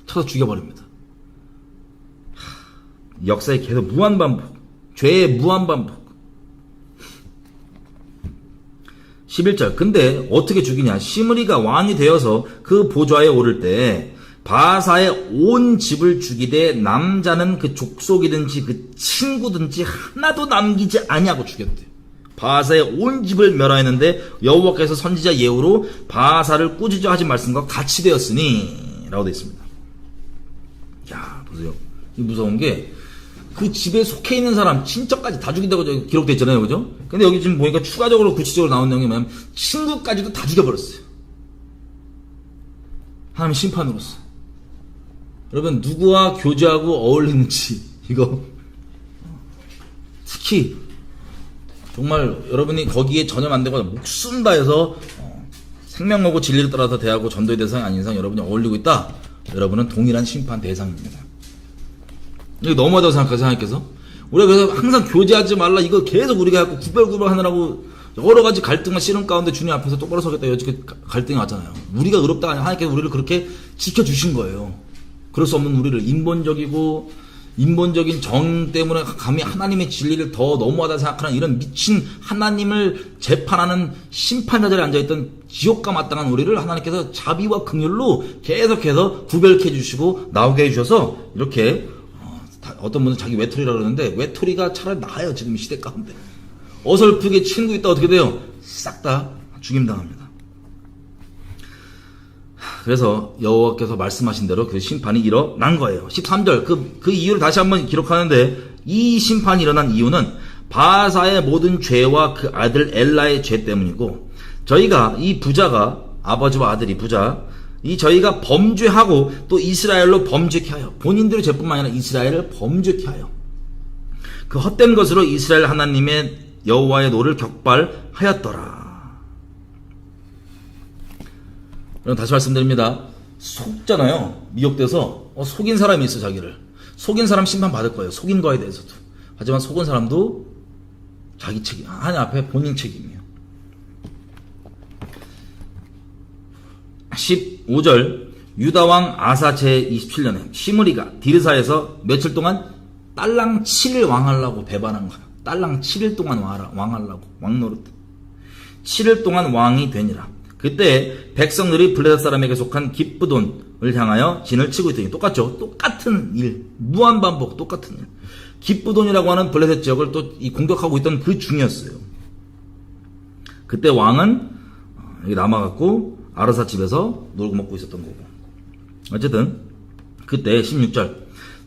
쳐서 죽여버립니다. 역사의 계속 무한반복, 죄의 무한반복. 11절. 근데 어떻게 죽이냐? 시므리가 왕이 되어서 그 보좌에 오를 때 바하사의 온 집을 죽이되 남자는 그 족속이든지 그 친구든지 하나도 남기지 아니하고 죽였대. 바하사의 온 집을 멸하였는데 여호와께서 선지자 예후로 바하사를 꾸짖어 하신 말씀과 같이 되었으니 라고 되어 있습니다. 야, 보세요. 이 무서운 게 그 집에 속해 있는 사람 친척까지 다 죽인다고 기록되어 있잖아요, 그죠? 근데 여기 지금 보니까 추가적으로 구체적으로 나온 내용이 뭐냐면 친구까지도 다 죽여버렸어요. 하나님 심판으로서. 여러분 누구와 교제하고 어울리는지 이거 특히 정말 여러분이 거기에 전혀 안 되고 목숨 다해서 생명하고 진리를 따라서 대하고 전도의 대상이 아닌 이상 여러분이 어울리고 있다. 여러분은 동일한 심판 대상입니다. 이거 너무하다고 생각하세요, 하나님께서? 우리가 그래서 항상 교제하지 말라, 이거 계속 우리가 갖고 구별구별 하느라고 여러 가지 갈등과 씨름 가운데 주님 앞에서 똑바로 서겠다, 여지껏 갈등이 왔잖아요. 우리가 의롭다가 아니라 하나님께서 우리를 그렇게 지켜주신 거예요. 그럴 수 없는 우리를 인본적인 정 때문에 감히 하나님의 진리를 더 너무하다 생각하는 이런 미친 하나님을 재판하는 심판자 자리에 앉아있던 지옥과 마땅한 우리를 하나님께서 자비와 긍휼로 계속해서 구별케 해주시고 나오게 해주셔서 이렇게 어떤 분은 자기 외톨이라고 그러는데 외톨이가 차라리 나아요. 지금 시대 가운데 어설프게 친구 있다 어떻게 돼요? 싹 다 죽임당합니다. 그래서 여호와께서 말씀하신 대로 그 심판이 일어난 거예요. 13절 그 이유를 다시 한번 기록하는데 이 심판이 일어난 이유는 바하사의 모든 죄와 그 아들 엘라의 죄 때문이고 저희가 이 부자가 아버지와 아들이 부자 이 저희가 범죄하고 또 이스라엘로 범죄케 하여 본인들의 죄뿐만 아니라 이스라엘을 범죄케 하여 그 헛된 것으로 이스라엘 하나님의 여호와의 노를 격발하였더라. 그럼 다시 말씀드립니다. 속잖아요. 미혹돼서 속인 사람이 있어. 자기를 속인 사람 심판 받을 거예요. 속인 거에 대해서도. 하지만 속은 사람도 자기 책임, 하나님 앞에 본인 책임이에요. 15절 유다왕 아사 제27년에 시므리가 디르사에서 며칠 동안 딸랑 7일 왕하려고 배반한 거야. 딸랑 7일 동안 왕하려고 왕노릇 7일 동안 왕이 되니라. 그때 백성들이 블레셋 사람에게 속한 깁브돈을 향하여 진을 치고 있더니 똑같죠. 똑같은 일, 무한반복 똑같은 일. 깁브돈이라고 하는 블레셋 지역을 또 공격하고 있던 그 중이었어요. 그때 왕은 여기 남아갖고 아르사 집에서 놀고 먹고 있었던 거고. 어쨌든 그때 16절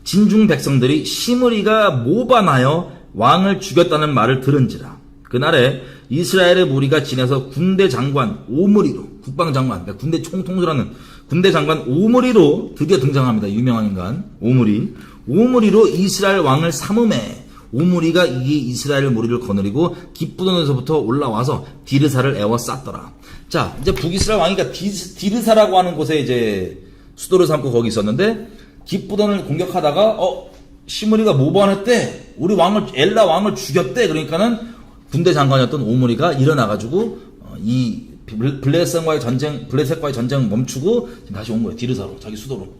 진중 백성들이 시므리가 모반하여 왕을 죽였다는 말을 들은지라. 그날에 이스라엘의 무리가 진에서 군대 장관 오므리로, 국방장관, 그러니까 군대 총통수라는 군대 장관 오므리로 드디어 등장합니다. 유명한 인간 오므리로 이스라엘 왕을 삼음해. 오므리가 이 이스라엘 무리를 거느리고 깁브돈에서부터 올라와서 디르사를 에워쌌더라. 자, 이제 북이스라엘 왕이니까 디르사라고 하는 곳에 이제 수도를 삼고 거기 있었는데 깁브돈을 공격하다가 시므리가 모반했대. 우리 엘라 왕을 죽였대. 그러니까는 군대 장관이었던 오므리가 일어나가지고 이 블레셋과의 전쟁 멈추고 지금 다시 온 거예요. 디르사로, 자기 수도로.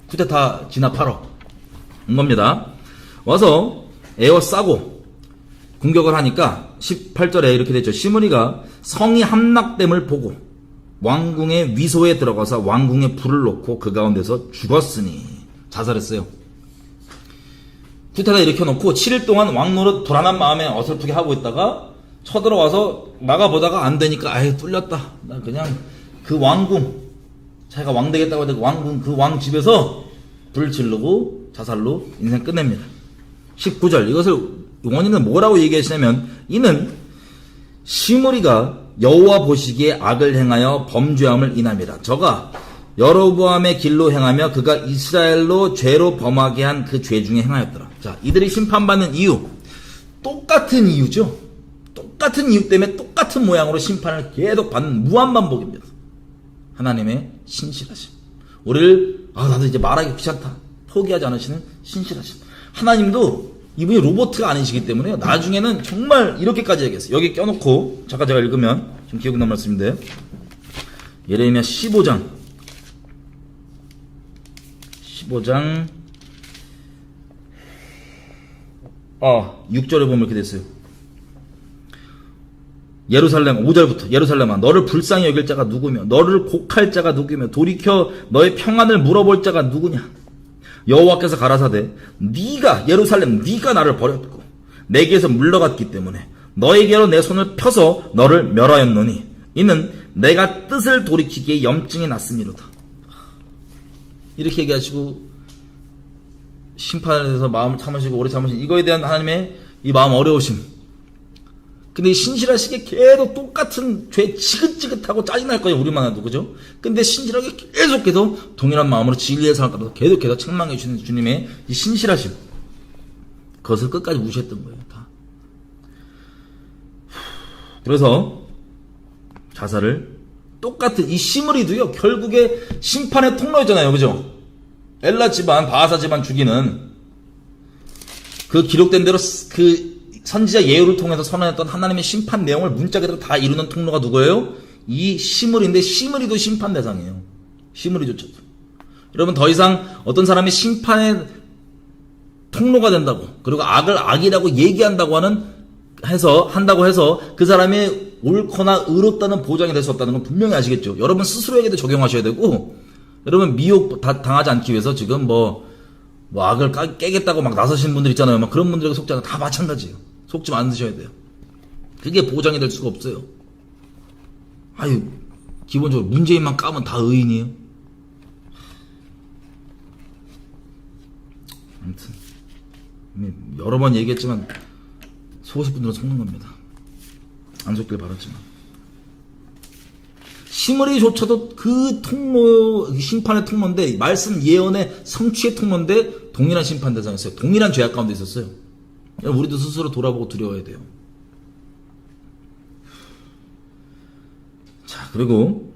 쿠데타 진압하러 온 겁니다. 와서 에워싸고 공격을 하니까 18절에 이렇게 됐죠. 시므리가 성이 함락됨을 보고 왕궁의 위소에 들어가서 왕궁에 불을 놓고 그 가운데서 죽었으니 자살했어요. 쿠데타 일으켜놓고 7일 동안 왕노릇 불안한 마음에 어설프게 하고 있다가 쳐들어와서 막아보다가 안 되니까 아예 뚫렸다. 나 그냥 그 왕궁, 자기가 왕 되겠다고 해서 왕궁, 그 왕 집에서 불 지르고 자살로 인생 끝냅니다. 19절, 이것을 원인은 뭐라고 얘기하시냐면, 이는 시므리가 여호와 보시기에 악을 행하여 범죄함을 인함이라. 저가 여로보암의 길로 행하며 그가 이스라엘로 죄로 범하게 한 그 죄 중에 행하였더라. 자, 이들이 심판받는 이유, 똑같은 이유죠. 똑같은 이유 때문에 똑같은 모양으로 심판을 계속 받는 무한반복입니다. 하나님의 신실하심. 우리를 나도 이제 말하기 귀찮다 포기하지 않으시는 신실하심. 하나님도 이분이 로봇가 아니시기 때문에 나중에는 정말 이렇게까지 얘기했어요. 여기 껴놓고 잠깐 제가 읽으면 좀 기억이 나는 말씀인데, 예레미야 15장 6절에 보면 이렇게 됐어요. 예루살렘 5절부터 예루살렘아 너를 불쌍히 여길 자가 누구며 너를 곡할 자가 누구며 돌이켜 너의 평안을 물어볼 자가 누구냐. 여호와께서 가라사대 네가 예루살렘 네가 나를 버렸고 내게서 물러갔기 때문에 너에게로 내 손을 펴서 너를 멸하였노니 이는 내가 뜻을 돌이키기에 염증이 났음이로다. 이렇게 얘기하시고 심판에 대해서 마음을 참으시고 오래 참으신 이거에 대한 하나님의 이 마음 어려우심. 근데 신실하시게 계속 똑같은 죄 지긋지긋하고 짜증날 거예요. 우리만 해도. 그죠? 근데 신실하게 계속해서 동일한 마음으로 진리의 삶을 따라서 계속해서 책망해 주시는 주님의 이 신실하심. 그것을 끝까지 무시했던 거예요. 다. 그래서 자살을 똑같은 이 시므리도요. 결국에 심판의 통로였잖아요. 그죠? 엘라 집안, 바하사 집안 죽이는 그 기록된 대로 그 선지자 예후를 통해서 선언했던 하나님의 심판 내용을 문자 그대로 다 이루는 통로가 누구예요? 이 시므리인데 시므리도 심판 대상이에요. 시므리조차도. 여러분 더 이상 어떤 사람이 심판의 통로가 된다고 그리고 악을 악이라고 얘기한다고 한다고 해서 그 사람이 옳거나 의롭다는 보장이 될 수 없다는 건 분명히 아시겠죠. 여러분 스스로에게도 적용하셔야 되고, 여러분 미혹 당하지 않기 위해서 지금 뭐 악을 깨겠다고 막 나서시는 분들 있잖아요. 막 그런 분들에게 속지 않아요. 다 마찬가지예요. 속지 않으셔야 돼요. 그게 보장이 될 수가 없어요. 아유, 기본적으로 문재인만 까면 다 의인이에요. 아무튼 여러 번 얘기했지만 속으실 분들은 속는 겁니다. 안 속길 바랐지만 시므리조차도 그 통로, 심판의 통로인데, 말씀 예언의 성취의 통로인데 동일한 심판 대상이었어요. 동일한 죄악 가운데 있었어요. 우리도 스스로 돌아보고 두려워야 돼요. 자, 그리고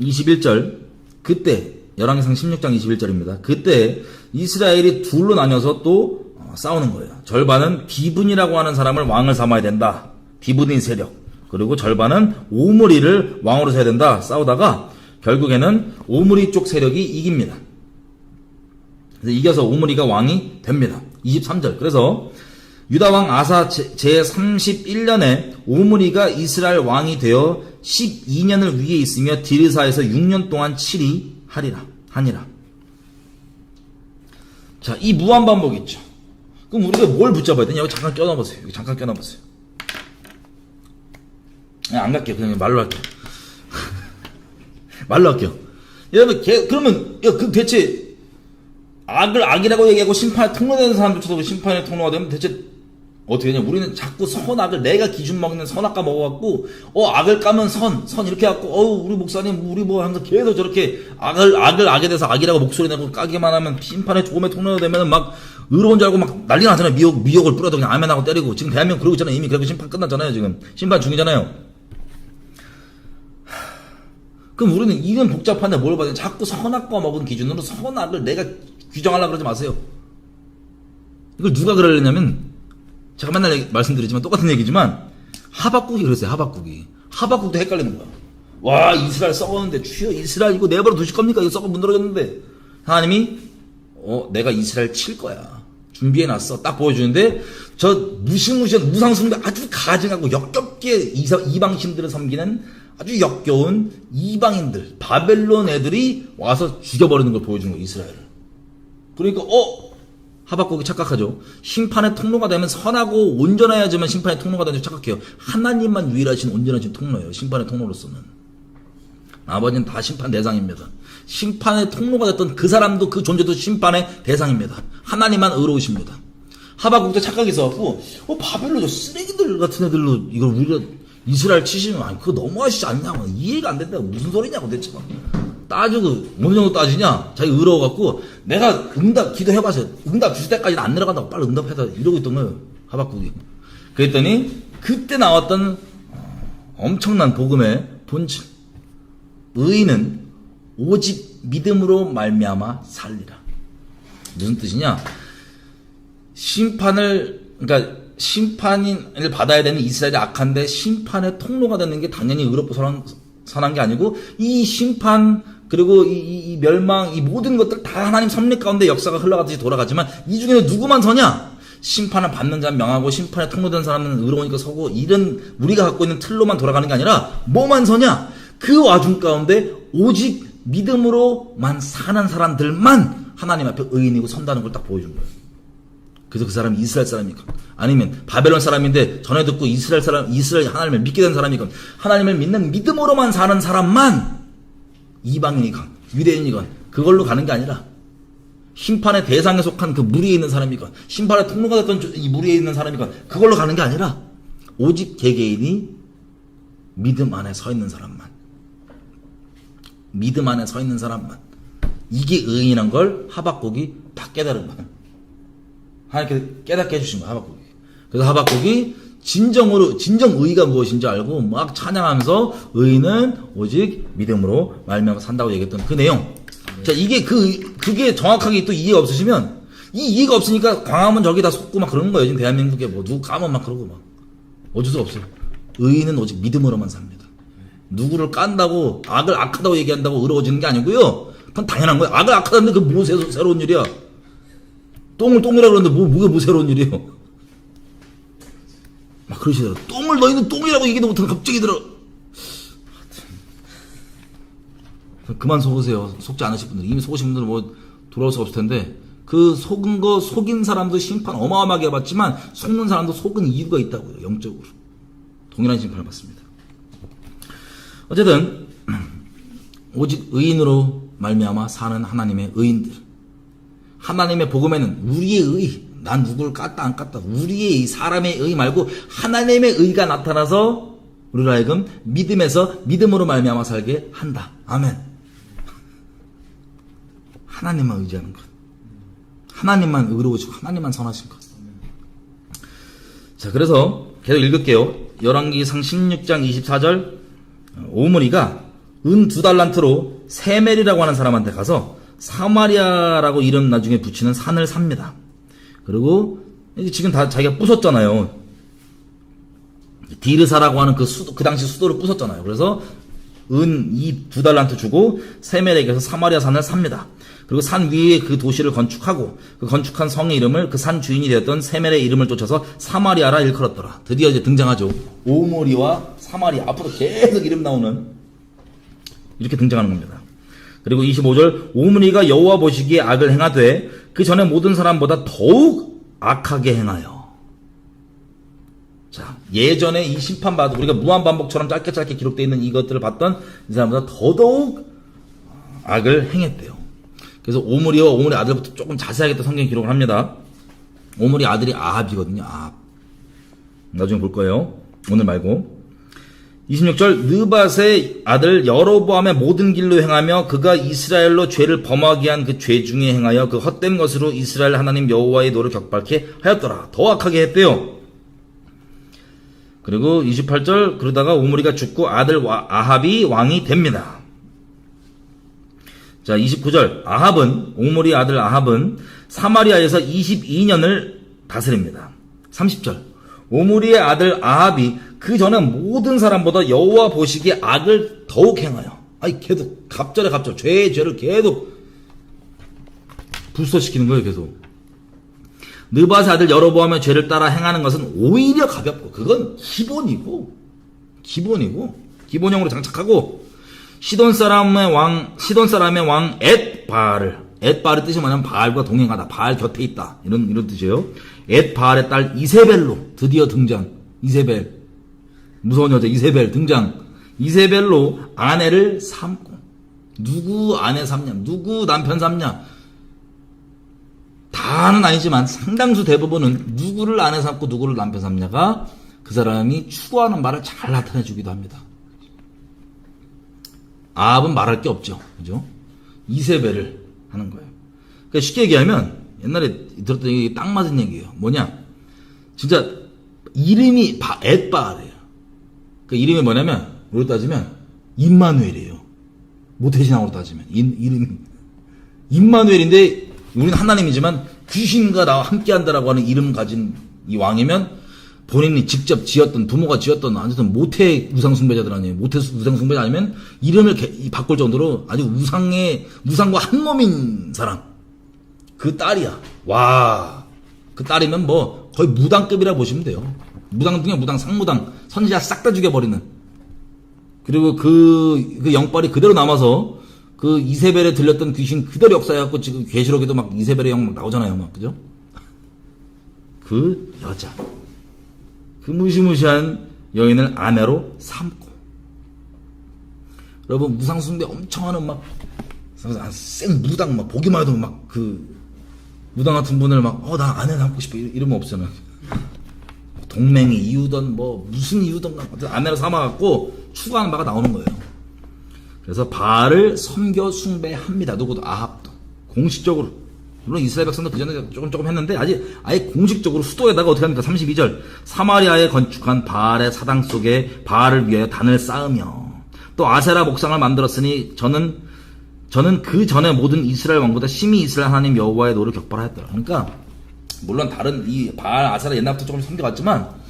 21절, 그때 열왕기상 16장 21절입니다. 그때 이스라엘이 둘로 나뉘어서 또 싸우는 거예요. 절반은 디분이라고 하는 사람을 왕을 삼아야 된다. 디분인 세력. 그리고 절반은 오므리를 왕으로 세야 된다. 싸우다가 결국에는 오므리 쪽 세력이 이깁니다. 그래서 이겨서 오므리가 왕이 됩니다. 23절. 그래서 유다왕 아사 제31년에 오므리가 이스라엘 왕이 되어 12년을 위에 있으며 디르사에서 6년 동안 하니라. 자, 이 무한반복 있죠. 그럼 우리가 뭘 붙잡아야 되냐? 여기 잠깐 껴놔보세요. 안 갈게요. 그냥 말로 할게요. 말로 할게요. 여러분, 그러면, 그 대체, 악을 악이라고 얘기하고 심판에 통로되는 사람들도 심판의 통로가 되면 대체 어떻게 되냐? 우리는 자꾸 선악을 내가 기준 먹는 선악과 먹어갖고, 악을 까면 선 이렇게 해갖고, 우리 목사님, 우리 뭐 항상 계속 저렇게 악을 악에 대해서 악이라고 목소리 내고 까기만 하면 심판의 조금의 통로가 되면은 막, 의로운 줄 알고 막 난리 나잖아요. 미역을 뿌려도 그냥 아멘하고 때리고. 지금 대한민국 그러고 있잖아요. 이미 그래도 심판 끝났잖아요. 지금. 심판 중이잖아요. 그럼 우리는 이런 복잡한데 뭘 봐야 돼? 자꾸 선악과 먹은 기준으로 선악을 내가 규정하려고 그러지 마세요. 이걸 누가 그러려냐면, 제가 맨날 말씀드리지만 똑같은 얘기지만, 하박국이 그랬어요. 하박국도 헷갈리는 거야. 와, 이스라엘 썩었는데, 주여 이스라엘 이거 내버려 두실 겁니까? 이거 썩어 문드러졌는데. 하나님이 내가 이스라엘 칠 거야. 준비해놨어. 딱 보여주는데 저 무시무시한 우상숭배 아주 가증하고 역겹게 이방신들을 섬기는 아주 역겨운 이방인들, 바벨론 애들이 와서 죽여버리는 걸 보여주는 거예요, 이스라엘을. 그러니까 하박국이 착각하죠. 심판의 통로가 되면 선하고 온전해야지만 심판의 통로가 되는 줄 착각해요. 하나님만 유일하신 온전하신 통로예요, 심판의 통로로서는. 나머지는 다 심판 대상입니다. 심판의 통로가 됐던 그 사람도 그 존재도 심판의 대상입니다. 하나님만 의로우십니다. 하박국도 착각이 있어갖고 바벨론 저 쓰레기들 같은 애들로 이걸 우리가 이스라엘 치시면 아니 그거 너무하시지 않냐고 이해가 안 된다고 무슨 소리냐고 대체 따지고 어느 정도 따지냐 자기 의로워갖고 내가 응답 기도해봐서 응답 주실 때까지는 안 내려간다고 빨리 응답해다 이러고 있던 거예요 하박국이. 그랬더니 그때 나왔던 엄청난 복음의 본질 의인은 오직 믿음으로 말미암아 살리라. 무슨 뜻이냐? 그러니까 심판을 받아야 되는 이스라엘이 악한데 심판의 통로가 되는 게 당연히 의롭고 선한 게 아니고 이 심판 그리고 이 멸망 이 모든 것들 다 하나님 섭리 가운데 역사가 흘러가듯이 돌아가지만 이 중에는 누구만 서냐? 심판을 받는 자는 명하고 심판에 통로된 사람은 의로우니까 서고 이런 우리가 갖고 있는 틀로만 돌아가는 게 아니라 뭐만 서냐? 그 와중 가운데 오직 믿음으로만 사는 사람들만 하나님 앞에 의인이고 선다는 걸 딱 보여준 거예요. 그래서 그 사람이 이스라엘 사람이건 아니면 바벨론 사람인데 전해 듣고 이스라엘 하나님을 믿게 된 사람이건 하나님을 믿는 믿음으로만 사는 사람만 이방인이건 유대인이건 그걸로 가는 게 아니라 심판의 대상에 속한 그 무리에 있는 사람이건 심판의 통로가 됐던 이 무리에 있는 사람이건 그걸로 가는 게 아니라 오직 개개인이 믿음 안에 서 있는 사람만 믿음 안에 서 있는 사람만 이게 의인이란 걸 하박국이 다 깨달은 거예요. 하나님께서 깨닫게 해주신 거예요 하박국이. 그래서 하박국이 진정 의의가 무엇인지 알고 막 찬양하면서 의인은 오직 믿음으로 말미암아 산다고 얘기했던 그 내용. 자 이게 그게 정확하게 또 이해가 없으시면 이 이해가 없으니까 광화문 저기 다 속고 막 그러는 거예요. 지금 대한민국에 뭐 누구 까면 막 그러고 막 어쩔 수가 없어요. 의인은 오직 믿음으로만 삽니다. 누구를 깐다고 악을 악하다고 얘기한다고 의로워지는 게 아니고요. 그건 당연한 거예요. 악을 악하다는데 그게 뭐 새로운 일이야. 똥을 똥이라고 그러는데 뭐 새로운 일이에요. 막 그러시더라고요. 똥을 너희는 똥이라고 얘기도 못하는 갑자기 들어. 그만 속으세요. 속지 않으실 분들. 이미 속으신 분들은 뭐 돌아올 수 없을 텐데 그 속인 사람도 심판 어마어마하게 받지만 속는 사람도 속은 이유가 있다고요. 영적으로. 동일한 심판을 받습니다. 어쨌든 오직 의인으로 말미암아 사는 하나님의 의인들 하나님의 복음에는 우리의 의 난 누구를 깠다 안 깠다 우리의 의 사람의 의 말고 하나님의 의가 나타나서 우리로 하여금 믿음에서 믿음으로 말미암아 살게 한다. 아멘. 하나님만 의지하는 것 하나님만 의로우시고 하나님만 선하신 것. 자 그래서 계속 읽을게요. 열왕기상 16장 24절 오므리가 은 2달란트로 세멜이라고 하는 사람한테 가서 사마리아라고 이름 나중에 붙이는 산을 삽니다. 그리고 지금 다 자기가 부쉈잖아요. 디르사라고 하는 그 당시 수도를 부쉈잖아요. 그래서 은 2달란트 주고 세멜에게서 사마리아 산을 삽니다. 그리고 산 위에 그 도시를 건축하고 그 건축한 성의 이름을 그 산 주인이 되었던 세멜의 이름을 쫓아서 사마리아라 일컬었더라. 드디어 이제 등장하죠. 오므리와 사마리아 앞으로 계속 이름 나오는 이렇게 등장하는 겁니다. 그리고 25절 오므리가 여호와 보시기에 악을 행하되 그 전에 모든 사람보다 더욱 악하게 행하여. 자 예전에 이 심판받은 우리가 무한반복처럼 짧게 기록되어 있는 이것들을 봤던 이 사람보다 더더욱 악을 행했대요. 그래서 오므리와 오므리 아들부터 조금 자세하게 또 성경에 기록을 합니다. 오므리 아들이 아합이거든요. 아합. 나중에 볼 거예요. 오늘 말고. 26절 느밧의 아들 여로보암의 모든 길로 행하며 그가 이스라엘로 죄를 범하게 한 그 죄 중에 행하여 그 헛된 것으로 이스라엘 하나님 여호와의 노를 격발케 하였더라. 더 악하게 했대요. 그리고 28절 그러다가 오므리가 죽고 아들 아합이 왕이 됩니다. 자 29절 오므리 아들 아합은 사마리아에서 22년을 다스립니다. 30절 오므리의 아들 아합이 그 전에 모든 사람보다 여호와 보시기에 악을 더욱 행하여 계속 갑절에 죄의 죄를 계속 불소시키는 거예요. 계속 느밧의 아들 여로보암의 죄를 따라 행하는 것은 오히려 가볍고, 그건 기본형으로 장착하고, 시돈 사람의 왕 엣바알의 뜻이 뭐냐면 바알과 동행하다, 바알 곁에 있다, 이런 뜻이에요. 엣바알의 딸 이세벨로 드디어 등장. 이세벨, 무서운 여자 이세벨 등장. 이세벨로 아내를 삼고, 누구 아내 삼냐, 누구 남편 삼냐, 다는 아니지만 상당수 대부분은 누구를 아내 삼고 누구를 남편 삼냐가 그 사람이 추구하는 말을 잘 나타내 주기도 합니다. 아합은 말할 게 없죠, 그죠? 이세벨을 하는 거예요. 그러니까 쉽게 얘기하면 옛날에 들었던 얘기 딱 맞은 얘기예요. 뭐냐, 진짜 이름이 엣바알이에요. 그 이름이 뭐냐면 우리로 따지면 임마누엘이에요. 모태신앙으로 따지면 이름이 임마누엘인데, 우리는 하나님이지만 귀신과 나와 함께한다라고 하는 이름 가진 이 왕이면 본인이 직접 지었던, 부모가 지었던 아무튼 모태 우상숭배자들 아니에요. 모태 우상숭배자 아니면 이름을 바꿀 정도로 아주 우상과 한 몸인 사람. 그 딸이야. 와, 그 딸이면 뭐 거의 무당급이라 보시면 돼요. 무당 중에 무당, 상무당, 선지자 싹 다 죽여버리는. 그리고 그 영빨이 그대로 남아서 그 이세벨에 들렸던 귀신 그대로 역사해갖고 지금 계시록에도 막 이세벨의 영 막 나오잖아요, 막, 그죠? 그 여자, 그 무시무시한 여인을 아내로 삼고, 여러분 무상숭배 엄청 하는 막 생 무당, 막 보기만 해도 막 그 무당 같은 분을 막 나 아내 삼고 싶어 이러면 없잖아요. 동맹이 이유든 뭐 무슨 이유든 아내로 삼아갖고 추구하는 바가 나오는 거예요. 그래서 바알을 섬겨 숭배합니다. 누구도, 아합도 공식적으로. 물론 이스라엘 백성도 그 전에 조금 했는데 아예 공식적으로 수도에다가 어떻게 합니까? 32절, 사마리아에 건축한 바알의 사당 속에 바알을 위하여 단을 쌓으며 또 아세라 목상을 만들었으니 저는 그 전에 모든 이스라엘 왕보다 심히 이스라엘 하나님 여호와의 노를 격발하였더라. 그러니까 물론 다른 이 바알, 아세라 옛날부터 조금 섬겨왔지만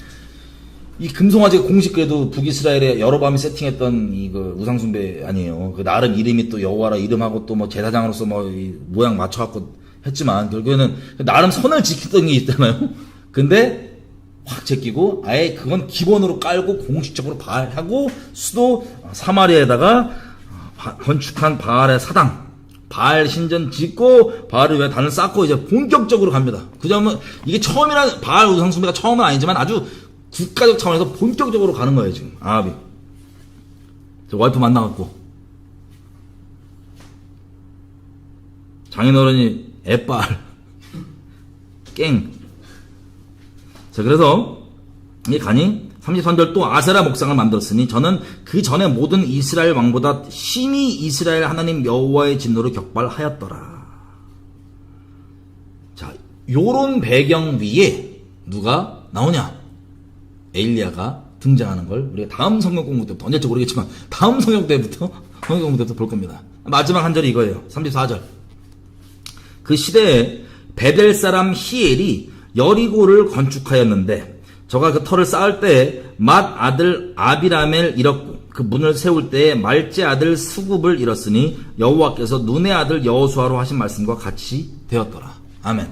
이 금송아지가 공식 그래도 북이스라엘에 여로보암이 세팅했던 그 우상숭배 아니에요. 그 나름 이름이 또 여호와라 이름하고 또 뭐 제사장으로서 뭐 모양 맞춰갖고 했지만 결국에는 나름 선을 지켰던 게 있잖아요. 근데 확 제끼고 아예 그건 기본으로 깔고 공식적으로 바알하고 수도 사마리아에다가 건축한 바알의 사당, 바알 신전 짓고 바알을 위해 단을 쌓고 이제 본격적으로 갑니다. 그 점은 이게 처음이라 바알 우상숭배가 처음은 아니지만 아주 국가적 차원에서 본격적으로 가는 거예요, 지금. 아합이. 저 와이프 만나갖고. 장인어른이 엣바알. 깽. 자, 그래서, 이 가니, 33절 또 아세라 목상을 만들었으니 저는 그 전에 모든 이스라엘 왕보다 심히 이스라엘 하나님 여호와의 진노를 격발하였더라. 자, 요런 배경 위에 누가 나오냐? 에일리야가 등장하는 걸 우리가 다음 성경 공부 때부터, 언제일지 모르겠지만 다음 성경 공부 때부터 볼 겁니다. 마지막 한 절이 이거예요. 34절. 그 시대에 베델 사람 히엘이 여리고를 건축하였는데 저가 그 터를 쌓을 때에 맏 아들 아비라멜 잃었고 그 문을 세울 때에 말제 아들 수굽을 잃었으니 여호와께서 눈의 아들 여호수아로 하신 말씀과 같이 되었더라. 아멘.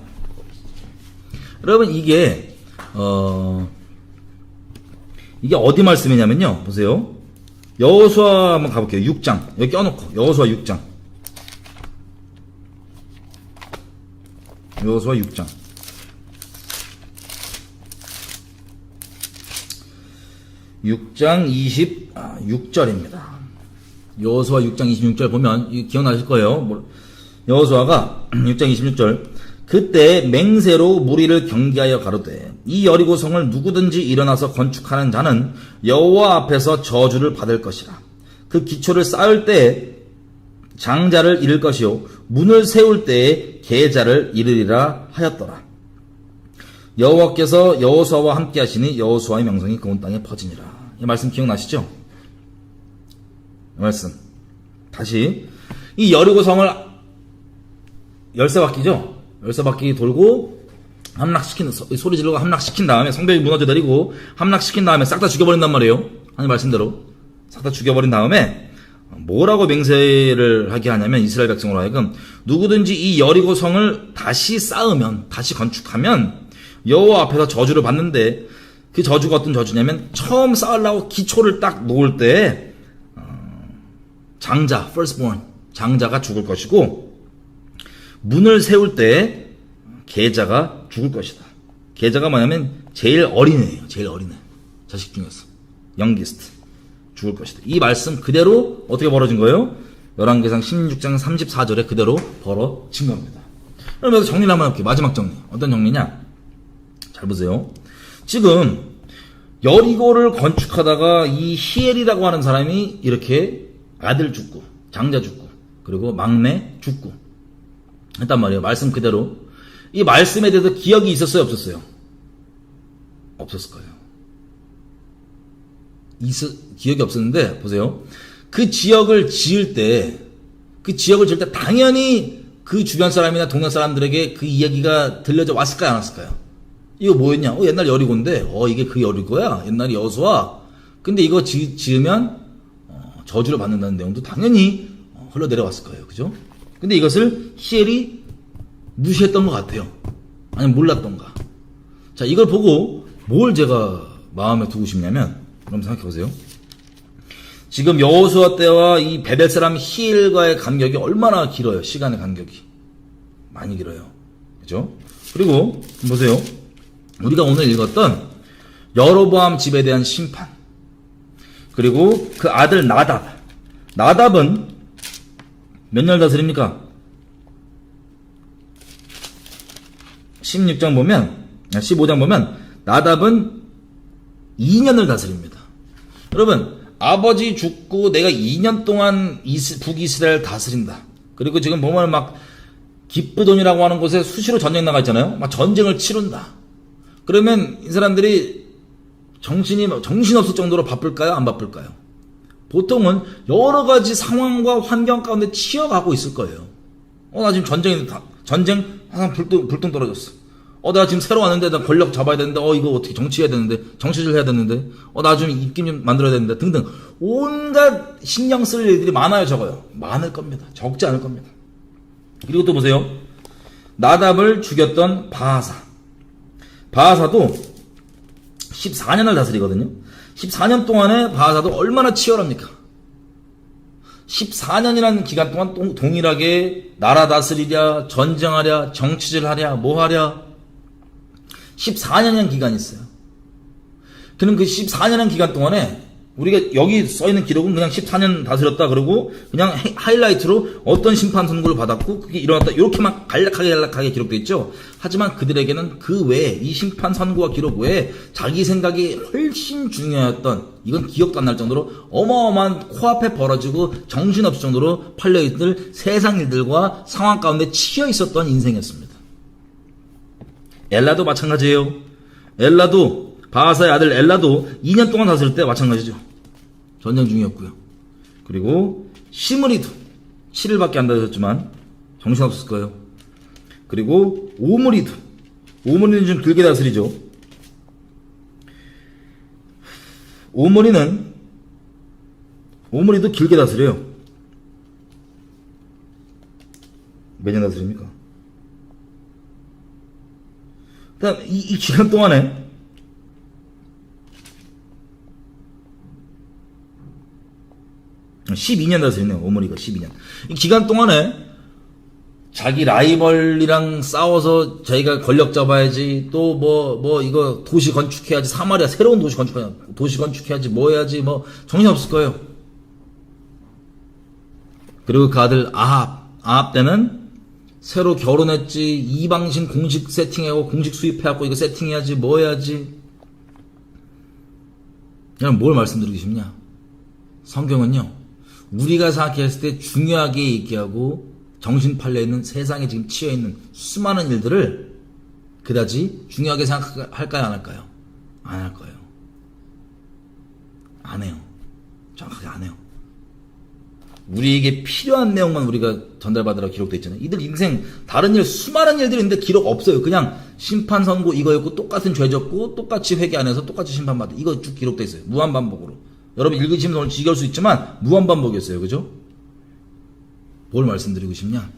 여러분 이게 어디 말씀이냐면요. 보세요. 여호수아 한번 가볼게요. 6장. 여기 껴놓고. 여호수아 6장. 여호수아 6장. 6장 26절입니다. 여호수아 6장 26절 보면 기억나실 거예요. 여호수아가 6장 26절 그때 맹세로 무리를 경계하여 가로되 이 여리고 성을 누구든지 일어나서 건축하는 자는 여호와 앞에서 저주를 받을 것이라. 그 기초를 쌓을 때에 장자를 잃을 것이요 문을 세울 때에 계자를 잃으리라 하였더라. 여호와께서 여호수아와 함께 하시니 여호수아의 명성이 그 온 땅에 퍼지니라. 이 말씀 기억나시죠? 이 말씀 다시 이 여리고 성을 13바퀴죠? 13바퀴 돌고 소리 지르고 함락시킨 다음에 성벽이 무너져 내리고 함락시킨 다음에 싹 다 죽여버린단 말이에요. 하나님 말씀대로 싹 다 죽여버린 다음에 뭐라고 맹세를 하게 하냐면 이스라엘 백성으로 하여금 누구든지 이 여리고 성을 다시 쌓으면, 다시 건축하면 여호와 앞에서 저주를 받는데, 그 저주가 어떤 저주냐면 처음 쌓으려고 기초를 딱 놓을 때 장자, firstborn, 장자가 죽을 것이고, 문을 세울 때 계자가 죽을 것이다. 계자가 뭐냐면 제일 어린애예요. 제일 어린애. 자식 중에서 youngest 죽을 것이다. 이 말씀 그대로 어떻게 벌어진 거예요? 열왕기상 16장 34절에 그대로 벌어진 겁니다. 그러면서 정리를 한번 해볼게요. 마지막 정리. 어떤 정리냐? 잘 보세요. 지금 여리고를 건축하다가 이 히엘이라고 하는 사람이 이렇게 아들 죽고, 장자 죽고, 그리고 막내 죽고 했단 말이에요. 말씀 그대로. 이 말씀에 대해서 기억이 있었어요, 없었어요? 없었을 거예요. 기억이 없었는데, 보세요. 그 지역을 지을 때 당연히 그 주변 사람이나 동네 사람들에게 그 이야기가 들려져 왔을까요, 안 왔을까요? 이거 뭐였냐? 옛날 여리고인데, 이게 그 여리고야? 옛날에 여수와? 근데 이거 지으면, 저주를 받는다는 내용도 당연히 흘러내려왔을 거예요. 그죠? 근데 이것을 히엘이 무시했던 것 같아요. 아니면 몰랐던가. 자, 이걸 보고 뭘 제가 마음에 두고 싶냐면, 그럼 생각해 보세요. 지금 여호수아 때와 이 베델 사람 히엘과의 간격이 얼마나 길어요. 시간의 간격이 많이 길어요. 그죠? 그리고 보세요. 우리가 오늘 읽었던 여로보암 집에 대한 심판, 그리고 그 아들 나답은 몇 년 다스립니까? 15장 보면 나답은 2년을 다스립니다. 여러분, 아버지 죽고 내가 2년 동안 북이스라엘 다스린다. 그리고 지금 보면 막 기브돈이라고 하는 곳에 수시로 전쟁 나가 있잖아요. 막 전쟁을 치른다. 그러면 이 사람들이 정신없을 정도로 바쁠까요? 안 바쁠까요? 보통은 여러 가지 상황과 환경 가운데 치여가고 있을 거예요. 나 지금 전쟁 항상 불똥 떨어졌어. 나 지금 새로 왔는데 나 권력 잡아야 되는데, 이거 어떻게 정치해야 되는데, 정치질 해야 되는데, 나 좀 입김 좀 만들어야 되는데, 등등. 온갖 신경 쓸 일들이 많아요, 적어요? 많을 겁니다. 적지 않을 겁니다. 그리고 또 보세요. 나답을 죽였던 바하사도 14년을 다스리거든요. 14년 동안에 바하사도 얼마나 치열합니까? 14년이라는 기간 동안 동일하게 나라 다스리랴, 전쟁하랴, 정치질하랴, 뭐하랴. 14년이라는 기간이 있어요. 그럼 그 14년이라는 기간 동안에 우리가 여기 써있는 기록은 그냥 14년 다스렸다 그러고 그냥 하이라이트로 어떤 심판 선고를 받았고 그게 일어났다 이렇게만 간략하게 기록되어 있죠. 하지만 그들에게는 그 외에 이 심판 선고와 기록 외에 자기 생각이 훨씬 중요했던, 이건 기억도 안 날 정도로 어마어마한 코앞에 벌어지고 정신없을 정도로 팔려있을 세상 일들과 상황 가운데 치여 있었던 인생이었습니다. 엘라도 마찬가지예요. 바하사의 아들 엘라도 2년 동안 다스릴 때 마찬가지죠. 전쟁 중이었고요. 그리고 시므리도 7일밖에 안 다스렸지만 정신없었을 거예요. 그리고 오므리는 좀 길게 다스리죠. 오므리도 길게 다스려요. 몇 년 다스립니까? 그다음 이 기간 동안에 12년 다스리네요. 오므리가 12년. 이 기간 동안에 자기 라이벌이랑 싸워서 자기가 권력 잡아야지, 또 이거 도시 건축해야지, 사마리아 새로운 도시 건축해야지, 뭐 해야지, 정신없을 거예요. 그리고 그 아들 아합 때는 새로 결혼했지, 이방신 공식 세팅하고 공식 수입해갖고 이거 세팅해야지, 뭐 해야지. 그냥 뭘 말씀드리고 싶냐? 성경은요, 우리가 생각했을 때 중요하게 얘기하고 정신 팔려있는 세상에 지금 치여있는 수많은 일들을 그다지 중요하게 생각할까요? 안 할까요? 안 할 거예요. 안 해요. 정확하게 안 해요. 우리에게 필요한 내용만 우리가 전달받으라고 기록되어 있잖아요. 이들 인생 다른 일 수많은 일들이 있는데 기록 없어요. 그냥 심판 선고 이거였고 똑같은 죄 졌고 똑같이 회개 안 해서 똑같이 심판받아. 이거 쭉 기록되어 있어요. 무한반복으로. 여러분 읽으시면 오늘 지겨울 수 있지만 무한반복이었어요. 그죠? 뭘 말씀드리고 싶냐?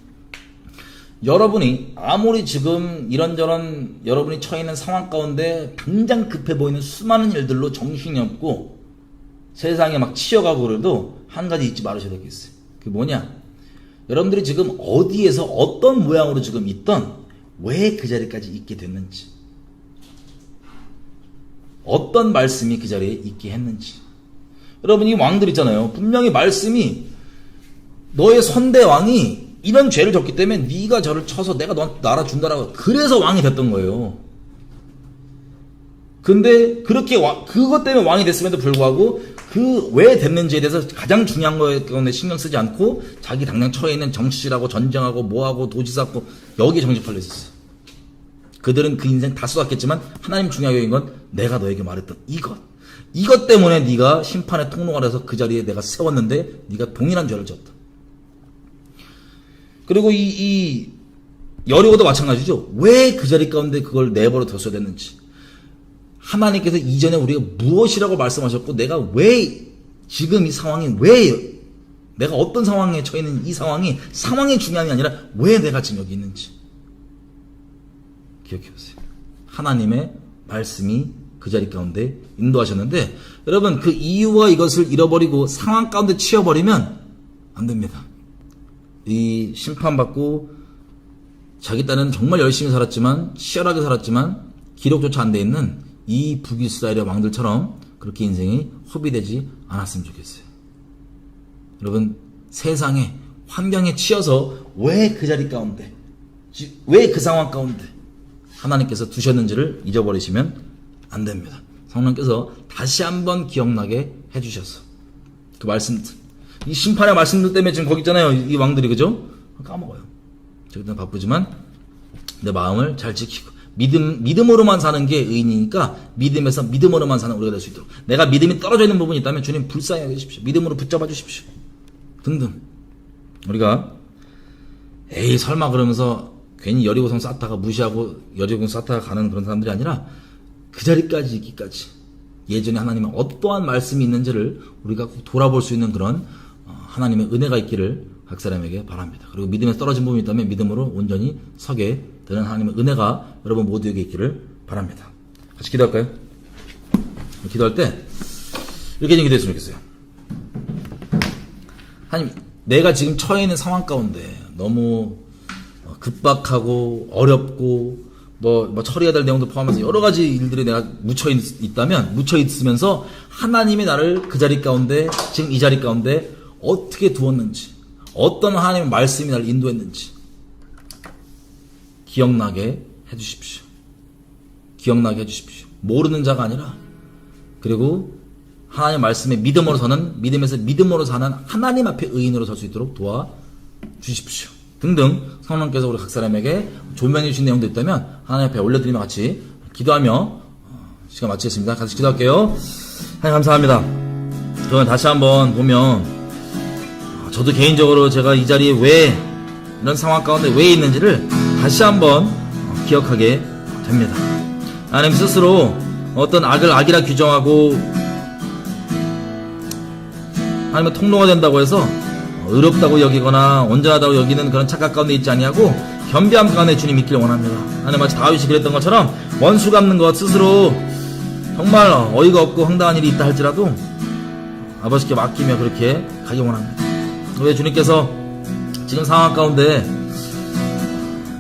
여러분이 아무리 지금 이런저런 여러분이 처해 있는 상황 가운데 당장 급해 보이는 수많은 일들로 정신이 없고 세상에 막 치여가고 그래도 한 가지 잊지 말으셔야 되겠어요. 그게 뭐냐? 여러분들이 지금 어디에서 어떤 모양으로 지금 있던 왜 그 자리까지 있게 됐는지, 어떤 말씀이 그 자리에 있게 했는지. 여러분, 이 왕들 있잖아요. 분명히 말씀이 너의 선대 왕이 이런 죄를 졌기 때문에 네가 저를 쳐서 내가 너한테 나라 준다라고, 그래서 왕이 됐던 거예요. 근데 그렇게 그것 때문에 왕이 됐음에도 불구하고 그 왜 됐는지에 대해서 가장 중요한 거에 신경 쓰지 않고 자기 당장 처해 있는 정치질하고 전쟁하고 뭐하고 도지 쌓고 여기에 정신팔려 있었어요. 그들은 그 인생 다 쏟았겠지만 하나님 중요하게 여긴 건 내가 너에게 말했던 이것 때문에 네가 심판의 통로가 돼서 그 자리에 내가 세웠는데 네가 동일한 죄를 졌다. 그리고 이 여리고도 마찬가지죠. 왜 그 자리 가운데 그걸 내버려 뒀어야 됐는지. 하나님께서 이전에 우리가 무엇이라고 말씀하셨고 내가 왜 지금 이 상황이 왜 내가 어떤 상황에 처해 있는 이 상황이 중요한 게 아니라 왜 내가 지금 여기 있는지 기억해 보세요. 하나님의 말씀이 그 자리 가운데 인도하셨는데 여러분 그 이유와 이것을 잃어버리고 상황 가운데 치여버리면 안 됩니다. 이 심판받고 자기 딴은 정말 열심히 살았지만 치열하게 살았지만 기록조차 안 돼 있는 이 북이스라엘의 왕들처럼 그렇게 인생이 허비되지 않았으면 좋겠어요. 여러분 세상에 환경에 치여서 왜 그 자리 가운데 왜 그 상황 가운데 하나님께서 두셨는지를 잊어버리시면 안 됩니다. 성령께서 다시 한번 기억나게 해주셔서 그 말씀들 이 심판의 말씀들 때문에 지금 거기 있잖아요. 이 왕들이 그죠? 까먹어요. 저기는 바쁘지만 내 마음을 잘 지키고 믿음으로만 사는 게 의인이니까 믿음에서 믿음으로만 사는 우리가 될 수 있도록 내가 믿음이 떨어져 있는 부분이 있다면 주님 불쌍히 여기십시오. 믿음으로 붙잡아 주십시오. 등등. 우리가 에이 설마 그러면서 괜히 여리고성 쌓다가 무시하고 여리고성 쌓다가 가는 그런 사람들이 아니라 그 자리까지 있기까지 예전에 하나님의 어떠한 말씀이 있는지를 우리가 꼭 돌아볼 수 있는 그런 하나님의 은혜가 있기를 각 사람에게 바랍니다. 그리고 믿음에 떨어진 부분이 있다면 믿음으로 온전히 서게 되는 하나님의 은혜가 여러분 모두에게 있기를 바랍니다. 같이 기도할까요? 기도할 때 이렇게 기도했으면 좋겠어요. 하나님, 내가 지금 처해 있는 상황 가운데 너무 급박하고 어렵고 뭐 처리해야 될 내용도 포함해서 여러 가지 일들이 내가 묻혀 있으면서 하나님이 나를 그 자리 가운데 지금 이 자리 가운데 어떻게 두었는지 어떤 하나님의 말씀이 나를 인도했는지 기억나게 해주십시오. 기억나게 해주십시오. 모르는 자가 아니라 그리고 하나님의 말씀에 믿음으로 서는 믿음에서 믿음으로 사는 하나님 앞에 의인으로 설 수 있도록 도와주십시오. 등등 성령께서 우리 각 사람에게 조명해 주신 내용도 있다면 하나님 앞에 올려드리며 같이 기도하며 시간 마치겠습니다. 같이 기도할게요. 하나님 감사합니다. 저는 다시 한번 보면 저도 개인적으로 제가 이 자리에 왜 이런 상황 가운데 왜 있는지를 다시 한번 기억하게 됩니다. 하나님 스스로 어떤 악을 악이라 규정하고 하나님의 통로가 된다고 해서 의롭다고 여기거나 온전하다고 여기는 그런 착각 가운데 있지 아니하고 겸비함 가운데 주님 있기를 원합니다. 하나님 마치 다윗이 그랬던 것처럼 원수 갚는 것 스스로 정말 어이가 없고 황당한 일이 있다 할지라도 아버지께 맡기며 그렇게 가기 원합니다. 왜 주님께서 지금 상황 가운데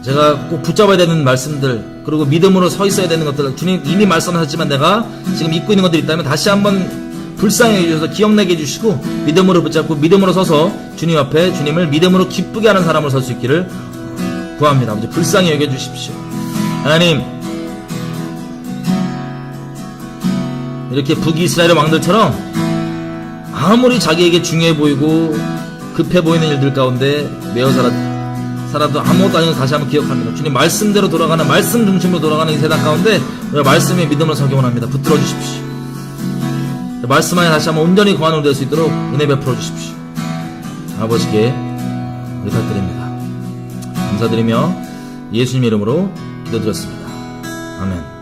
제가 꼭 붙잡아야 되는 말씀들 그리고 믿음으로 서 있어야 되는 것들 주님 이미 말씀하셨지만 내가 지금 잊고 있는 것들이 있다면 다시 한번 불쌍히 해주셔서 기억나게 해주시고 믿음으로 붙잡고 믿음으로 서서 주님 앞에 주님을 믿음으로 기쁘게 하는 사람으로 설 수 있기를 구합니다. 아버지 불쌍히 여겨주십시오. 하나님 이렇게 북이스라엘의 왕들처럼 아무리 자기에게 중요해 보이고 급해 보이는 일들 가운데 매어 살아도 아무것도 아닌 걸 다시 한번 기억합니다. 주님 말씀대로 돌아가는 말씀 중심으로 돌아가는 이 세상 가운데 말씀의 믿음으로 서기 원합니다. 붙들어 주십시오. 말씀 안에 다시 한번 온전히 거하는 될 수 있도록 은혜 베풀어 주십시오. 아버지께 부탁드립니다. 감사드리며 예수님 이름으로 기도드렸습니다. 아멘.